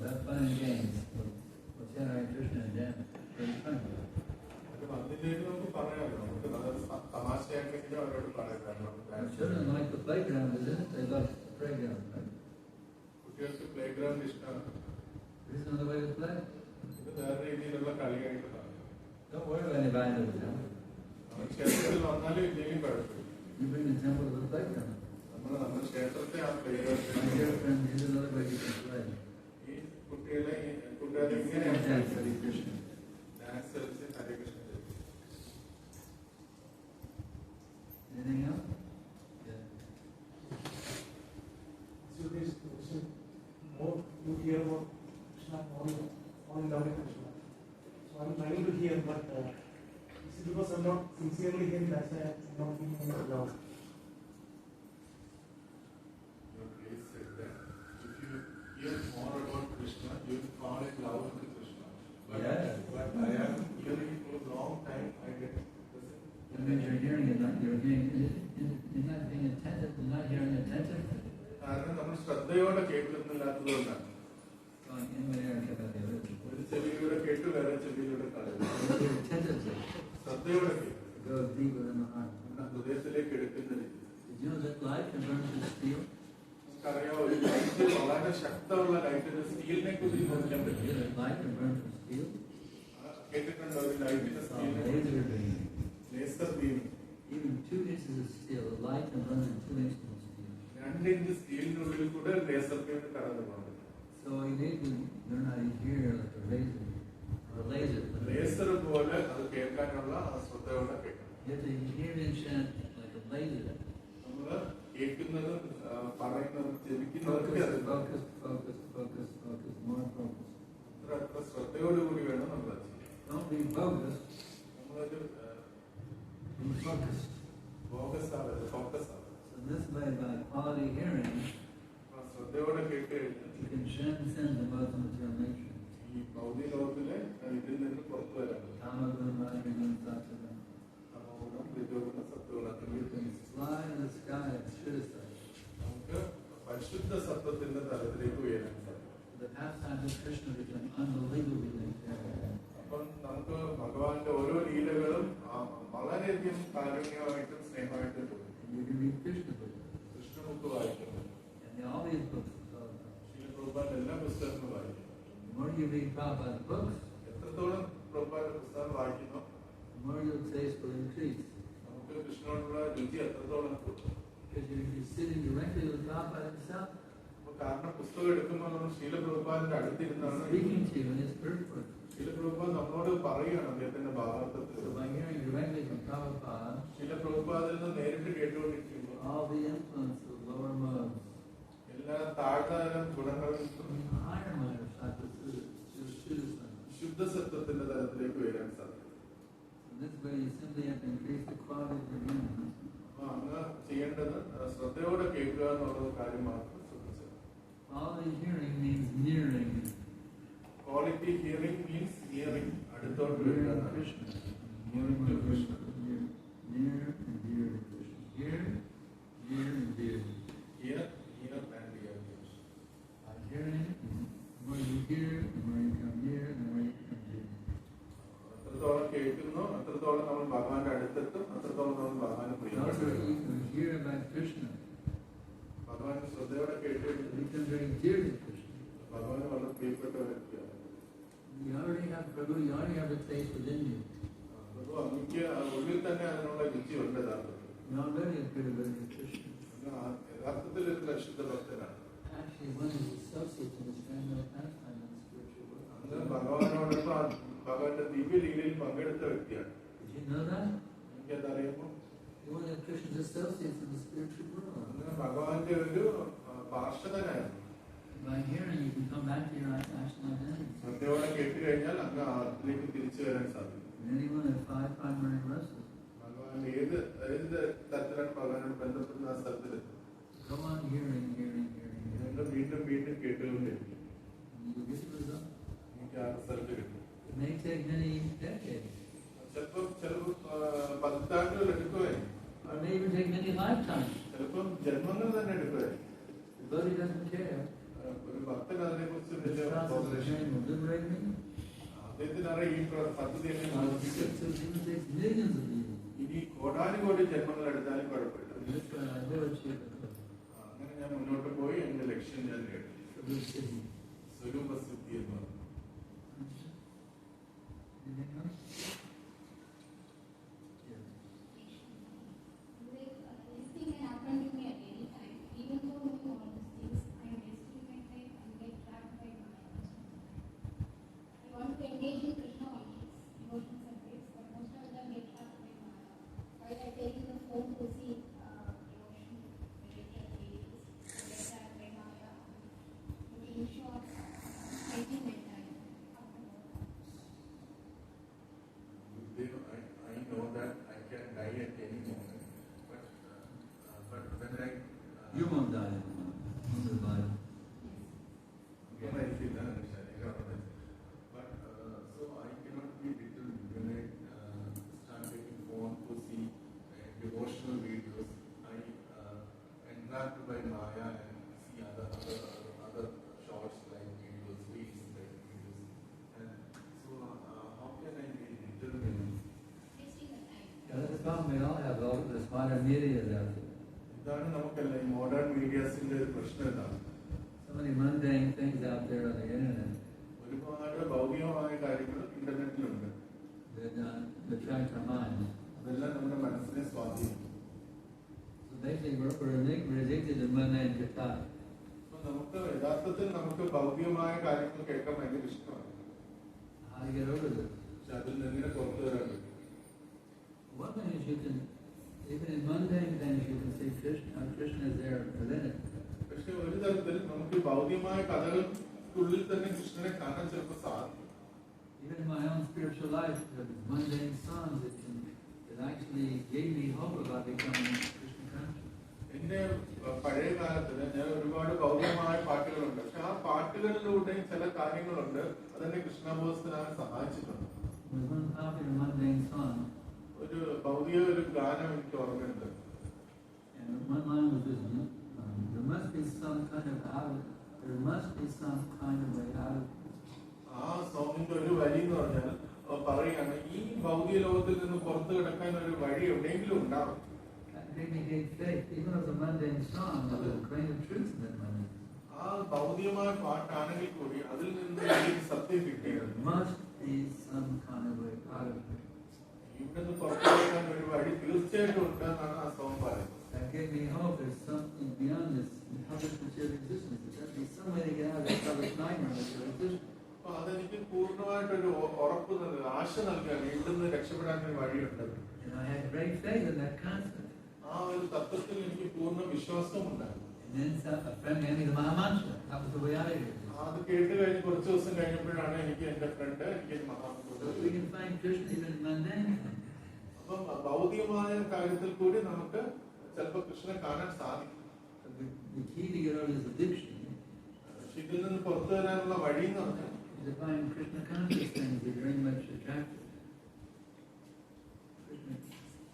Have fun and games. We'll chant Hare Krishna and dance. Very fun. അത് വന്നില്ലെങ്കിൽ നമുക്ക് പറയാമല്ലോ, നമുക്ക് നല്ല തമാശയായിട്ടെങ്കിലും അവരോട് പറയാം. കാരണം And children like the playground, isn't it? They love the playground, right? കുട്ടികൾക്ക് പ്ലേ ഗ്രൗണ്ട് ഇഷ്ടമാണ്. Isn't another way to play? ഇത് വേറെ രീതിയിലുള്ള കളിയായിട്ട് കാണും. Don't worry about anybody in the temple. അവർ ക്ഷേത്രത്തിൽ വന്നാലും ഇല്ലെങ്കിലും കുഴപ്പമില്ല. You bring the temple to the playground. നമ്മുടെ ക്ഷേത്രത്തെ ആ My പേര് dear friend, here's another way you can play. ഈ കുട്ടികളെ Dance ഇങ്ങനെയാണ് Hare Krishna. ഡാൻസ് കളിച്ച് ഹരികൃഷ്ണൻ ചെയ്യും. Anything else? Yeah. So this question, more you hear about Krishna, all in love with Krishna. So I'm trying to hear, but is it because I'm not sincerely hearing, that's why I'm not being in love? Your place said that if you hear more about Krishna, you will fall in love with Krishna. But, Yeah. but I am hearing it for a long time. I get That means you're hearing it, you're not being attentive, you're not hearing attentively. കാരണം നമ്മൾ ശ്രദ്ധയോടെ കേൾക്കുന്നില്ലാത്തത് കൊണ്ടാണ്. ഒരു ചെവിയിലൂടെ കേട്ടു വേറെ ചെവിയിലൂടെ കളയുന്നു. Attentively. ശ്രദ്ധയോടെ കേൾക്കും. Go deep within the heart. ഹൃദയത്തിലേക്ക് എടുക്കുന്ന രീതി. Did you know that light can burn through steel? നമുക്കറിയാം ഒരു ലൈറ്റ് വളരെ ശക്തമുള്ള ലൈറ്റിന് സ്റ്റീലിനെ കുറിച്ച് നോക്കാൻ പറ്റും. Yeah, light can burn through steel. കേട്ടിട്ടുണ്ടോ ഒരു ലൈറ്റിന്റെ സ്റ്റീലിനെ Laser beam. Laser beam. Even 2 inches of steel, the light can burn in 2 inches of steel. 2 inch സ്റ്റീലിനുള്ളിൽ കൂടെ ലേസർ ബീം കടന്നു പോകുന്നത്. So you need to learn how to hear like a razor, or a laser. Laser പോലെ അത് കേൾക്കാനുള്ള ആ ശ്രദ്ധയോടെ കേൾക്കണം. You have to hear and chant like a laser. നമ്മള് കേൾക്കുന്നതും പറയുന്നതും ജപിക്കുന്നതൊക്കെ Focus, അത് focus, focus, focus, focus, more focus. അത്ര ശ്രദ്ധയോടുകൂടി വേണം നമ്മൾ അത് ചെയ്യാൻ. Don't be focused, നമ്മളൊരു be focused. ഫോക്കസ് ആവരുത്, ഫോക്കസ് ആവരുത്. So this way, by quality hearing, ആ ശ്രദ്ധയോടെ കേട്ട് കഴിഞ്ഞാൽ you can transcend the both material nature. ഈ ഭൗതിക ലോകത്തിലെ ഇതിൽ നിന്ന് പുറത്തു വരാൻ പറ്റും. Tamaguna, Rajaguna, Sattva. തമോഗുണം, രജോഗുണം, സത്വഗുണത്തിൽ You can fly in the sky at Shuddha. നമുക്ക് പരിശുദ്ധ സത്വത്തിന്റെ തലത്തിലേക്ക് ഉയരാൻ സാധിക്കും. The pastimes of Krishna become unbelievably clear. അപ്പം നമുക്ക് ഭഗവാന്റെ ഓരോ ലീലകളും വളരെയധികം കാരുണ്യമായിട്ടും സ്നേഹമായിട്ടും തോന്നും. You can read Krishna books. കൃഷ്ണബുക്ക് വായിക്കുന്നു. And all these books. ശീല പ്രഭുപാദിന്റെ എല്ലാ പുസ്തകങ്ങളും വായിക്കുന്നു. The more you read Prabhupada's books, എത്രത്തോളം പ്രഭുപാദിന്റെ പുസ്തകം വായിക്കുന്നു the more your taste will increase. നമുക്ക് കൃഷ്ണനോടുള്ള രുചി എത്രത്തോളം കൂടും. Because you're sitting directly with Prabhupada himself, അപ്പൊ കാരണം പുസ്തകം എടുക്കുമ്പോൾ നമ്മൾ ശീല പ്രഭുപാദിന്റെ അടുത്തിരുന്നാണ് speaking to you in his spirit voice. ശീല പ്രഭുപാദ് നമ്മളോട് പറയുകയാണ് അദ്ദേഹത്തിന്റെ ഭാഗാർത്ഥത്തിൽ. So by hearing directly from Prabhupada, ശീല പ്രഭുപാദിൽ നിന്ന് നേരിട്ട് കേട്ടുകൊണ്ടിരിക്കുമ്പോൾ all the influence of lower modes, എല്ലാ താഴ്ന്നതരം ഗുണങ്ങളും higher mode of Sattva Shuddha. ശുദ്ധ സത്വത്തിന്റെ തലത്തിലേക്ക് ഉയരാൻ സാധിക്കും. In this way, you simply have to increase the quality of your hearing. അപ്പൊ അങ്ങ് ചെയ്യേണ്ടത് ശ്രദ്ധയോടെ കേൾക്കുക എന്നുള്ള കാര്യം മാത്രം ശ്രദ്ധിച്ചത്. Quality hearing means nearing. Quality hearing means hearing, അടുത്തോട്ട് Nearing വരിക. Krishna. Nearing to Krishna. Near and dear to Krishna. Near and dear. Here here and here. By hearing, the more you hear, the more you come near, the more you come dear. എത്രത്തോളം കേൾക്കുന്നു അത്രത്തോളം നമ്മൾ ഭഗവാന്റെ അടുത്തെത്തും, അത്രത്തോളം നമ്മൾ ഭഗവാന് Also, പ്രിയപ്പെട്ടു. you hear about Krishna, ഭഗവാന്റെ ശ്രദ്ധയോടെ കേട്ട് you become very dear to Krishna. ഭഗവാന് വളരെ പ്രിയപ്പെട്ട വ്യക്തിയാണ്. You already have Prabhu, you already have the taste within you. അപ്പൊ അങ്ങക്ക് ഉള്ളിൽ തന്നെ അതിനുള്ള രുചി ഉണ്ട് യഥാർത്ഥത്തിൽ. You already appear to be Krishna. യഥാർത്ഥത്തിൽ ഒരു പരിശുദ്ധ ഭക്തനാണ്. Actually, one is associated to this grand pastime in the spiritual world. അങ്ങ് ഭഗവാനോടൊപ്പം ഭഗവാന്റെ ദിവ്യ ലീലയിൽ പങ്കെടുത്ത വ്യക്തിയാണ്. Did you know that? എനിക്കതറിയുമ്പോ You're one of Krishna's associates in the spiritual world. അങ്ങ് ഭഗവാന്റെ ഒരു പാർഷദനായിരുന്നു. By hearing, you can come back to your national identity. ശ്രദ്ധയോടെ കേട്ട് കഴിഞ്ഞാൽ അങ്ങ് അതിലേക്ക് തിരിച്ചു വരാൻ സാധിക്കും. And anyone has 5 primary verses. ഭഗവാൻ ഏത് തരത്തിലാണ് ഭഗവാനോട് ബന്ധപ്പെടുന്ന ആ സ്ഥലത്തിലെത്തും. Go on hearing, hearing, hearing, hearing. നിങ്ങൾ വീണ്ടും വീണ്ടും കേട്ടുകൊണ്ടിരിക്കും. And you get the result. എനിക്ക് ആ റിസൾട്ട് കിട്ടും. It may take many decades. ചിലപ്പോൾ പതിറ്റാണ്ടുകൾ എടുക്കുമായിരിക്കും. Or it may even take many lifetimes. ചിലപ്പം ജന്മങ്ങൾ തന്നെ എടുക്കുമായിരിക്കും. The Bodhi doesn't care. ഒരു ഭക്തൻ അതിനെ കുറിച്ച് This വലിയ process of concentration hearing will liberate me. അദ്ദേഹത്തിനറിയാം ഈ പദ്ധതി എന്നെ It മോചിപ്പിക്കും. takes millions of years. ഇനി കോടാനുകോടി ജന്മങ്ങൾ എടുത്താലും കുഴപ്പമില്ല. This way I do achieve it. അങ്ങനെ ഞാൻ മുന്നോട്ട് പോയി എന്റെ ലക്ഷ്യം ഞാൻ നേടി. Siddhi. സ്വരൂപസിദ്ധി എന്ന് പറഞ്ഞു. Anything else? Yeah. Like, anything can happen to me at any time. videos. I entrapped by Maya and see other shorts like videos, reels like videos. And so how can I determine? Yeah, that's the problem. We all have all this modern media out there. ഇതാണ് നമുക്കല്ല ഈ modern മീഡിയാസിന്റെ ഒരു പ്രശ്നം ഇതാണ്. So many mundane things out there on the internet ഒരുപാട് ഭൗതികമായ കാര്യങ്ങൾ ഇന്റർനെറ്റിലുണ്ട്. that attract our mind. അതെല്ലാം നമ്മുടെ മനസ്സിനെ സ്വാധീനിക്കും. So basically, we're addicted to mundane guitar. അപ്പൊ നമുക്ക് യഥാർത്ഥത്തിൽ നമുക്ക് ഭൗതികമായ കാര്യങ്ങൾ കേൾക്കാൻ ഭയങ്കര ഇഷ്ടമാണ്. How to get over this? പക്ഷെ അതിൽ നിന്ന് എങ്ങനെ പുറത്തു വരാൻ പറ്റും? One thing is you can, even in mundane things, you can see Krishna is there within it. പക്ഷെ ഒരു തരത്തിൽ നമുക്ക് ഭൗതികമായ കഥകൾക്കുള്ളിൽ തന്നെ കൃഷ്ണനെ കാണാൻ ചിലപ്പോൾ സാധിക്കും. Even in my own spiritual life, the mundane songs, it actually gave me hope about becoming Krishna conscious. എന്റെ പഴയ കാലത്തിൽ ഞാൻ ഒരുപാട് ഭൗതികമായ പാട്ടുകളുണ്ട്. പക്ഷെ ആ പാട്ടുകളിലൂടെയും ചില കാര്യങ്ങളുണ്ട് അതെന്നെ കൃഷ്ണബോധത്തിനാകാൻ സഹായിച്ചിട്ടുണ്ട്. There's one popular mundane song, ഒരു ഭൗതിക ഒരു ഗാനം എനിക്ക് ഓർമ്മയുണ്ട്. and one line was this, there must be some kind of way out of ആ സോങ്ങിന്റെ ഒരു വരി എന്ന് പറഞ്ഞാൽ പറയുകയാണ് ഈ ഭൗതിക ലോകത്തിൽ നിന്ന് പുറത്തു കിടക്കാൻ ഒരു വഴി എവിടെയെങ്കിലും ഉണ്ടാവും. That made me gain faith. Even though it's a mundane song, there's a grain of truth in that mundane. ആ ഭൗതികമായ പാട്ടാണെങ്കിൽ കൂടി അതിൽ നിന്ന് എനിക്ക് സത്യം കിട്ടിയത് There must be some kind of way out of it. ഇവിടെ നിന്ന് പുറത്തു കിടക്കാൻ ഒരു വഴി തീർച്ചയായിട്ടും ഉണ്ടെന്നാണ് ആ സോങ് പറയുന്നത്. That gave me hope. There's something beyond this public material existence. There's be some way to get out of this public nightmare material existence. അപ്പൊ അതെനിക്ക് പൂർണ്ണമായിട്ടൊരു ഉറപ്പ് നൽകുക, ആശ നൽകുകയാണ് ഇവിടുന്ന് രക്ഷപ്പെടാൻ ഒരു വഴിയുണ്ട്. And I had great faith in that concept. ആ ഒരു തത്വത്തിൽ എനിക്ക് പൂർണ്ണ വിശ്വാസം ഉണ്ടായിരുന്നു. And then a friend gave me the Mahamantra. That was the way out of here. അത് കേട്ട് കഴിഞ്ഞ് കുറച്ച് ദിവസം കഴിഞ്ഞപ്പോഴാണ് എനിക്ക് എന്റെ ഫ്രണ്ട് എനിക്ക് So മഹാമന്ത്രം. we can find Krishna even in mundane things. അപ്പം ഭൗതികമായ കാര്യത്തിൽ കൂടി നമുക്ക് ചിലപ്പോൾ കൃഷ്ണനെ കാണാൻ സാധിക്കും. The key to get out of this addiction ഇതിൽ നിന്ന് പുറത്തു വരാനുള്ള വഴി എന്ന് പറഞ്ഞാൽ is to find Krishna conscious things that are very much attractive. Krishna,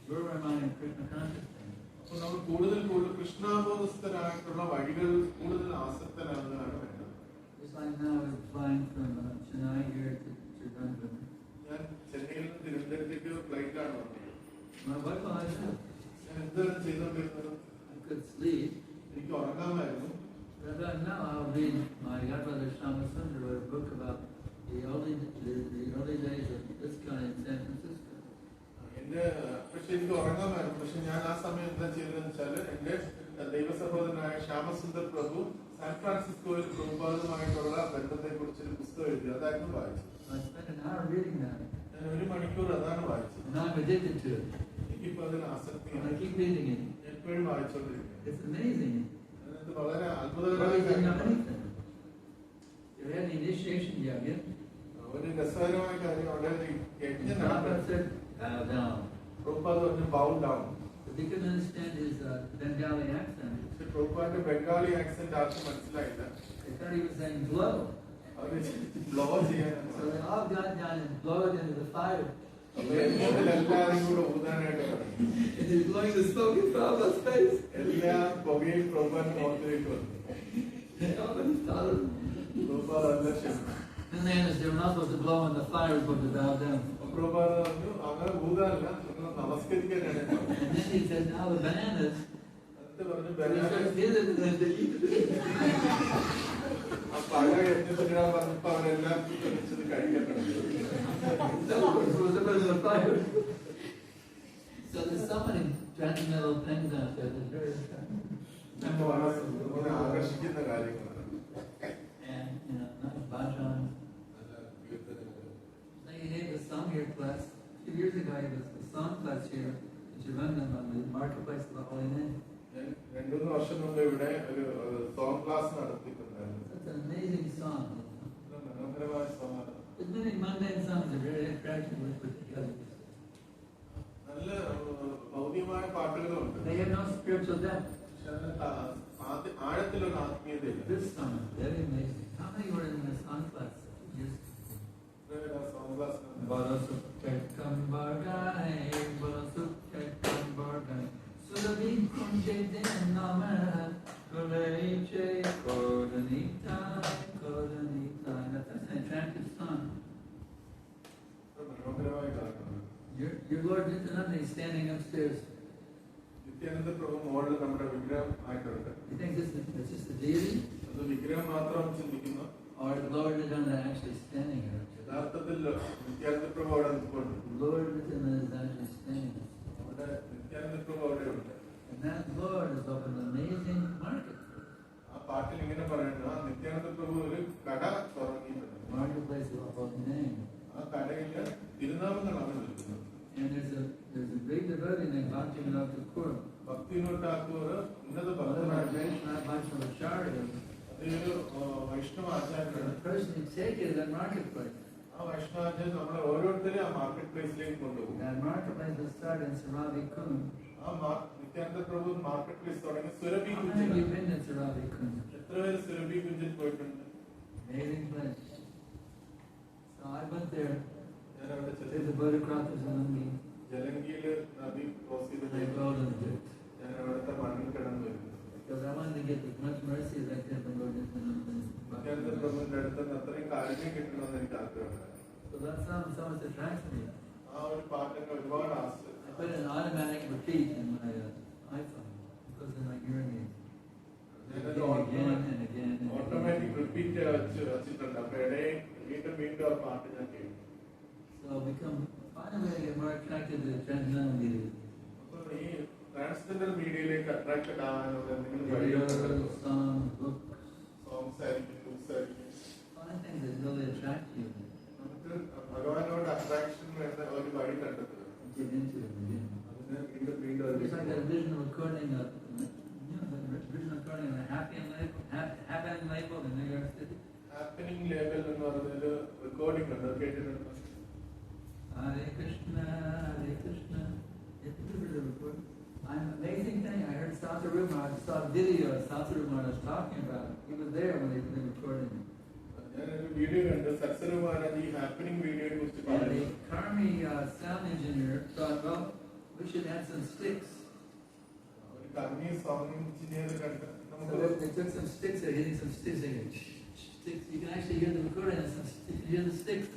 lure our mind in Krishna conscious things. അപ്പൊ നമ്മൾ കൂടുതൽ കൃഷ്ണാബോധസ്ഥരായിട്ടുള്ള വഴികൾ കൂടുതൽ ആസക്തരാകുന്നതാണ് വേണ്ടത്. Just like now we're flying from Chennai here to Trivandrum. ഞാൻ ചെന്നൈയിൽ നിന്ന് തിരുവനന്തപുരത്തേക്ക് ഫ്ലൈറ്റിലാണ് വന്നത്. My wife and I said, ഞാൻ എന്താണ് ചെയ്തുകൊണ്ടിരുന്നത്? I could sleep. എനിക്ക് ഉറങ്ങാമായിരുന്നു. But now I'll read my godbrother Shamasundar wrote a book about the early days of ISKCON in San Francisco. പക്ഷെ എനിക്ക് ഉറങ്ങാമായിരുന്നു. പക്ഷെ ഞാൻ ആ സമയം എന്താ ചെയ്തതെന്ന് വെച്ചാൽ എന്റെ ദൈവസഹോദരനായ ശ്യാമസുന്ദർ പ്രഭു സാൻ ഫ്രാൻസിസ്കോയിൽ പ്രഭുപാദുമായിട്ടുള്ള ബന്ധത്തെ കുറിച്ച് ഒരു പുസ്തകം എഴുതി. അതായിരുന്നു വായിച്ചത്. I spent an hour reading that, ഞാൻ 1 മണിക്കൂർ അതാണ് വായിച്ചത്. and I'm addicted to it. എനിക്കിപ്പോ അതിന് And I ആസക്തിയാണ്. keep reading it. എപ്പോഴും വായിച്ചോണ്ടിരിക്കും. It's amazing. അത് വളരെ Well, അത്ഭുതകരമായ you didn't know കാര്യമാണ്. anything. You had the initiation yajna. ഒരു രസകരമായ കാര്യം അവിടെ ഒരു യജ്ഞം Prabhupada നടന്നു. said, bow down. പ്രഭുപാദ് പറഞ്ഞു bow down. But they couldn't understand his Bengali accent. പക്ഷെ പ്രഭുപാദിന്റെ ബംഗാളി ആക്സെന്റ് ആർക്കും മനസ്സിലായില്ല. They thought he was saying blow. അവര് ബ്ലോ ചെയ്യാൻ So they all got down and blowed into the fire. അപ്പൊ യജ്ഞത്തിൽ എല്ലാവരും കൂടെ ഊതാനായിട്ട് തുടങ്ങി. And he's blowing the smoke in Prabhupada's face. എല്ലാ പുകയും പ്രഭുപാദിന്റെ മുഖത്തേക്ക് വന്നു. പ്രഭുപാദ് അല്ല ക്ഷമിച്ചു. And then they were not supposed to blow and the fire was supposed to bow down. Prabhupada പറഞ്ഞു അങ്ങനെ ഊതാനല്ല നിങ്ങൾ നമസ്കരിക്കാനാണ് പറഞ്ഞത്. And then he said, now the bananas. എന്നിട്ട് പറഞ്ഞു So he starts hitting and they eat it. ആ പഴയ യജ്ഞത്തിനിടാൻ പറഞ്ഞപ്പോ അവരെല്ലാം ക്ഷമിച്ചത് കഴിക്കാൻ തുടങ്ങി. So there's so many transcendental things out there that are very attractive. നമ്മളെ ആകർഷിക്കുന്ന കാര്യങ്ങളാണ്. And, nice bhajans. നല്ല കീർത്തനങ്ങൾ. So he gave a song here class. A few years ago, he was a song class here in Trivandrum on the marketplace of the Holy Name. ഞാൻ 2-3 വർഷം മുമ്പ് ഇവിടെ ഒരു സോങ് ക്ലാസ് നടത്തിയിട്ടുണ്ടായിരുന്നു. That's an amazing song. മനോഹരമായ സോങ്ങാണ്. There's many mundane songs that are very attractive when put together. നല്ല ഭൗതികമായ പാട്ടുകളുണ്ട്. They have no spiritual depth. പക്ഷെ അതിന് ആഴത്തിലൊരു ആത്മീയതയില്ല. This song is very amazing. How many were in the song class? Yes. Song class Bala Sukkam Bargai, Bala Sukkam Bargai, Chaitanya Kaleche Kodanita Kodanita. That's an enchanted song. മനോഹരമായ ഗാനമാണ്. Your Lord Nityananda is standing upstairs. Nityananda പ്രഭു മോളിൽ നമ്മുടെ വിഗ്രഹം ആയിട്ടുണ്ട്. You think this is just a deity? അത് വിഗ്രഹം മാത്രം ചിന്തിക്കുന്നു. Or is Lord Nityananda actually standing here? യഥാർത്ഥത്തിൽ നിത്യാനന്ദ പ്രഭു അവിടെ നിൽപ്പുണ്ട്. Lord Nityananda is actually standing there. അവിടെ നിത്യാനന്ദ പ്രഭു അവിടെ ഉണ്ട്. And that Lord has opened an amazing market. ആ പാട്ടിൽ ഇങ്ങനെ പറയുന്നു, ആ നിത്യാനന്ദ പ്രഭു ഒരു കട തുറന്നിട്ടുണ്ട്. Marketplace of holy name. ആ കടയില് തിരുനാമങ്ങളാണ് നിൽക്കുന്നത്. And there's a great devotee named Bhaktivinoda Thakur. Bhaktivinod Thakur ഉന്നത One of our ഭക്തനാണ്. great Vaishnavacharyas. അതൊരു വൈഷ്ണവ And ആചാര്യനാണ്. the person who take it is that marketplace. ആ വൈഷ്ണവാചാര്യൻ നമ്മളെ ഓരോരുത്തരെയും ആ മാർക്കറ്റ് പ്ലേസിലേക്ക് കൊണ്ടുപോകും. That marketplace was started in Saravi Kund. ആ നിത്യാനന്ദ പ്രഭു മാർക്കറ്റ് പ്ലേസ് തുടങ്ങി Surabhi How many കുഞ്ചിൽ. of you been to Saravi Kund? എത്ര പേര് സുരഭി കുഞ്ചിൽ പോയിട്ടുണ്ട്? Amazing place. So I went there. ഞാൻ അവിടെ There's a boat across the Zangi. ജലങ്കിയില് നദി ക്രോസ് ചെയ്ത് And I rode in it. ഞാൻ അവിടുത്തെ മണ്ണിൽ കിടന്നു വരുന്നു. Because I wanted to get as much mercy as I could from Lord Nityananda Nityananda. പ്രഭുവിന്റെ അടുത്ത് നിന്ന് അത്രയും കാരുണ്യം കിട്ടണമെന്ന് എനിക്ക് ആഗ്രഹമുണ്ട്. So that song so much attracts me. ആ ഒരു പാട്ടൊക്കെ ഒരുപാട് I put an automatic repeat in my iPhone. It goes in my hearing aid. Again and again and automatic again. Repeat വെച്ചിട്ടുണ്ട്. അപ്പൊ ഇടയിൽ വീണ്ടും വീണ്ടും ആ പാട്ട് ഞാൻ കേൾക്കും. So finally I get more attracted to the transcendental media. അപ്പൊ ഈ ട്രാൻസ്ജെൻഡർ മീഡിയയിലേക്ക് അട്രാക്റ്റഡ് ആവാനുള്ള എന്തെങ്കിലും വഴികൾ Videos, songs, books, സോങ്സ് ആയിരിക്കും, ബുക്സ് ആയിരിക്കും. find things that really attract you. നമുക്ക് ഭഗവാനോട് അട്രാക്ഷൻ വേണ്ട ഒരു വഴി കണ്ടെത്തുക. Get into it again. അതിന് വീണ്ടും വീണ്ടും അത് It's like that vision recording of, the vision recording of a happy and label in New York City. Happening label എന്ന് പറഞ്ഞൊരു റെക്കോർഡിംഗ് ഉണ്ട്, അത് കേട്ടിട്ടുണ്ട്. Hare Krishna, Hare Krishna. It's a really recording. An amazing thing, I heard Satsaruma, I saw a video of Satsaruma was talking about it. He was there when they were recording it. ഞാനൊരു video കണ്ട് സത്സര മഹാരാജ് ഈ happening വീഡിയോയെ കുറിച്ച് And പറഞ്ഞു. the Karmi sound engineer thought, well, we should add some sticks. ഒരു കർമ്മി song engineer കണ്ട് So നമുക്ക് they took some sticks, they're hitting some sticks, they go, sticks. You can actually hear the recording and some sticks, you hear the sticks.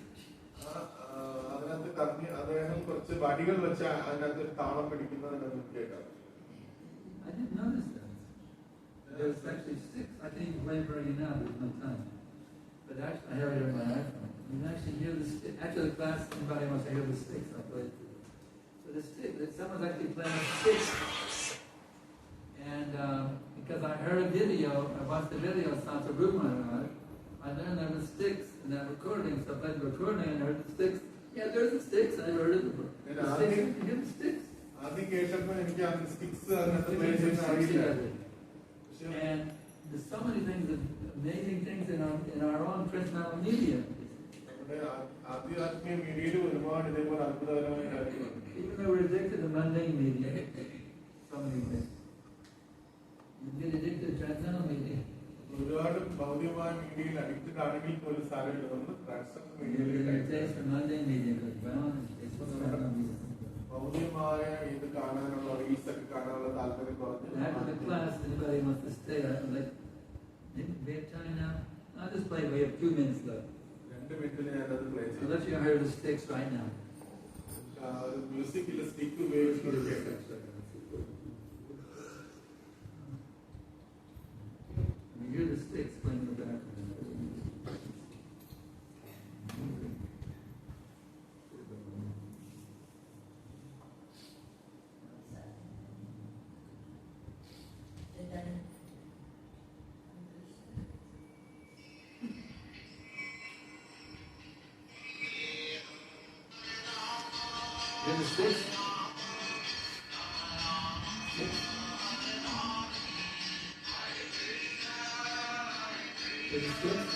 അതിനകത്ത് കർമ്മി അദ്ദേഹം കുറച്ച് വടികൾ വെച്ച് അതിനകത്ത് ഒരു താളം പിടിക്കുന്നത് നമുക്ക് കേൾക്കാം. I didn't notice that. There's actually sticks. I can't even play it for you now, there's no time. But actually, I have it on my iPhone. You can actually hear the stick. After the class, anybody wants to hear the sticks, I'll play it for you. So the stick, someone's actually playing sticks. And because I heard a video, I watched the video of Santa Ruma, I learned there were sticks in that recording, so I played the recording and I heard the sticks. Yeah, there's the sticks, I heard it before. The sticks, you can hear the sticks. ആദ്യം കേട്ടപ്പോൾ എനിക്ക് ആ sticks അതിനകത്ത് play There's ചെയ്യുന്ന some അറിയില്ല. sticks in it. And there's so many things, amazing things in our own transcendental media. നമ്മുടെ ആധ്യാത്മിക മീഡിയയിൽ ഒരുപാട് ഇതേപോലെ അത്ഭുതകരമായ കാര്യങ്ങളുണ്ട്. Even though we're addicted to mundane media, so many things. You get addicted to transcendental media. ഒരുപാട് ഭൗതികമായ മീഡിയയിൽ അഡിക്റ്റഡ് ആണെങ്കിൽ പോലും സാരമില്ല, നമ്മൾ ട്രാൻസ്ജെൻഡർ You get a മീഡിയയിലേക്ക് taste for mundane media because bound is transcendental media. ഭൗതികമായ ഇത് കാണാനുള്ള റീൽസ് ഒക്കെ കാണാനുള്ള താല്പര്യം And after the കുറഞ്ഞു. class, anybody wants to stay, I'm like, we have time now? I'll just play, we have 2 minutes left. 2 മിനിറ്റിൽ ഞാനത് play So ചെയ്യും. let's hear the sticks right now. ഒരു മ്യൂസിക്കിൽ സ്റ്റിക്ക് ഉപയോഗിച്ചുകൊണ്ട് കേൾക്കാം. You hear the sticks playing in the background. Hear the sticks? Sticks? Hear the sticks?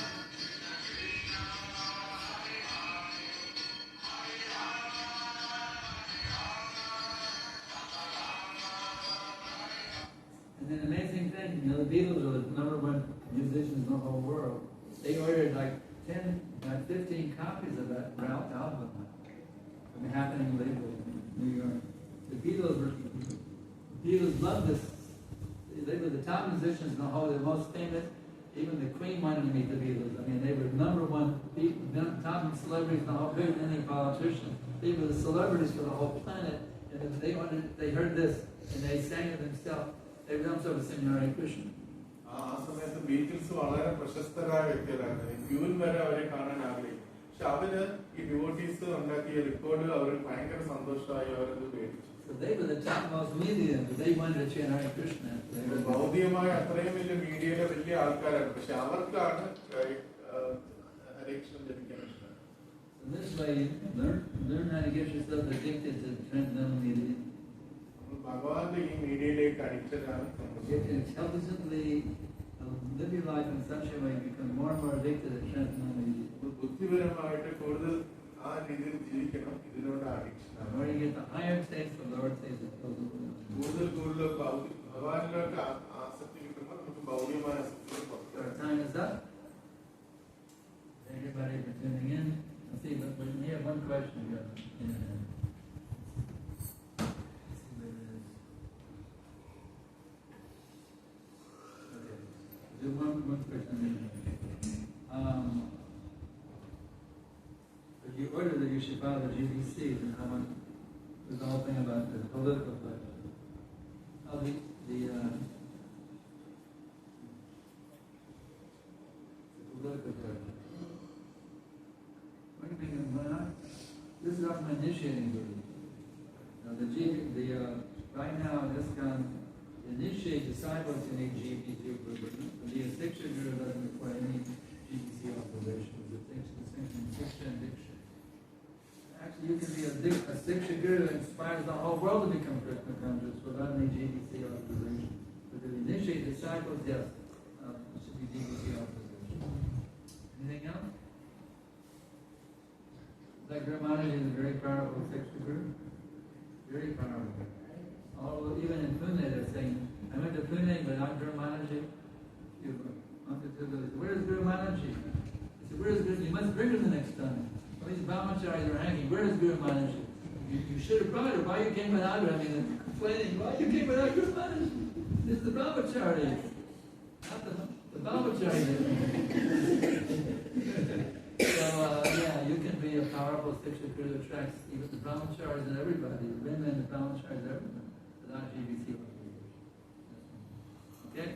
And then amazing thing, the Beatles were the #1 musicians in the whole world. They ordered like 15 copies of that album from the Happening label in New York. The Beatles loved this they were the top musicians in the whole, the most famous. Even the Queen wanted to meet the Beatles. I mean, they were number one people, top celebrities in the whole, bigger than any politician. They were the celebrities for the whole planet. And they heard this, and they sang it themselves. They were themselves singing Hare Krishna. ആ സമയത്ത് Beatles വളരെ പ്രശസ്തരായ വ്യക്തികളായിരുന്നു. ക്യൂവിൽ വരെ അവരെ കാണാൻ ആഗ്രഹിക്കും. പക്ഷെ അവര് ഈ ഡിവോട്ടീസ് ഉണ്ടാക്കിയ റെക്കോർഡ് അവർ ഭയങ്കര സന്തോഷമായി അവരത് മേടിച്ചു. So they were the topmost media, but they wanted to chant Hare Krishna. ഭൗതികമായ അത്രയും വലിയ മീഡിയയിലെ വലിയ ആൾക്കാരാണ്. പക്ഷെ അവർക്കാണ് ഹരേ കൃഷ്ണ ജപിക്കാൻ ഇഷ്ടം. So this way, learn how to get yourself addicted to transcendental media. ഭഗവാന്റെ ഈ മീഡിയയിലേക്ക് അഡിക്റ്റഡാണ്. Get intelligently live your life in such a way you become more and more addicted to transcendental media. ബുദ്ധിപരമായിട്ട് കൂടുതൽ ആ രീതിയിൽ ജീവിക്കണം. ഇതിനോട് addiction. The more you get the higher taste, the lower taste of the world. കൂടുതൽ ഭഗവാനിലേക്ക് ആസക്തി കിട്ടുമ്പോൾ നമുക്ക് ഭൗതികമായ ആസക്തി കുറയ്ക്കാം. Our time is up. Everybody for tuning in. Let's see, but we have one question here. Do one question. If you order that you should file the GBC, then how much is the whole thing about the political question? Oh, the political question. What do you think? This is my initiating group. Now right now in ISKCON, initiate disciples in a GBC group. The Siksha Guru doesn't require any GBC authorization. It's a distinction in Siksha and Diksha. Actually, you can be a Siksha Guru that inspires the whole world to become Krishna conscious without any GBC authorization. But to initiate disciples, yes, it should be GBC authorization. Anything else? That Guru Maharaj is a very powerful Siksha Guru. Very powerful. Even in Pune, they're saying, I went to Pune, but not Guru Maharaj. Where's Guru Maharaj? I said, where's Guru? You must bring him the next time. All these brahmacharis are hanging. Where's Guru Maharaj? You should have brought her. Why you came without her? I mean, complaining. Why you came without Guru Maharaj? This is the brahmacharis. Not the brahmacharis. So, yeah, you can be a powerful Siksha Guru that attracts even the brahmacharis and everybody. The women, the brahmacharis, everybody. Without GBC. Okay?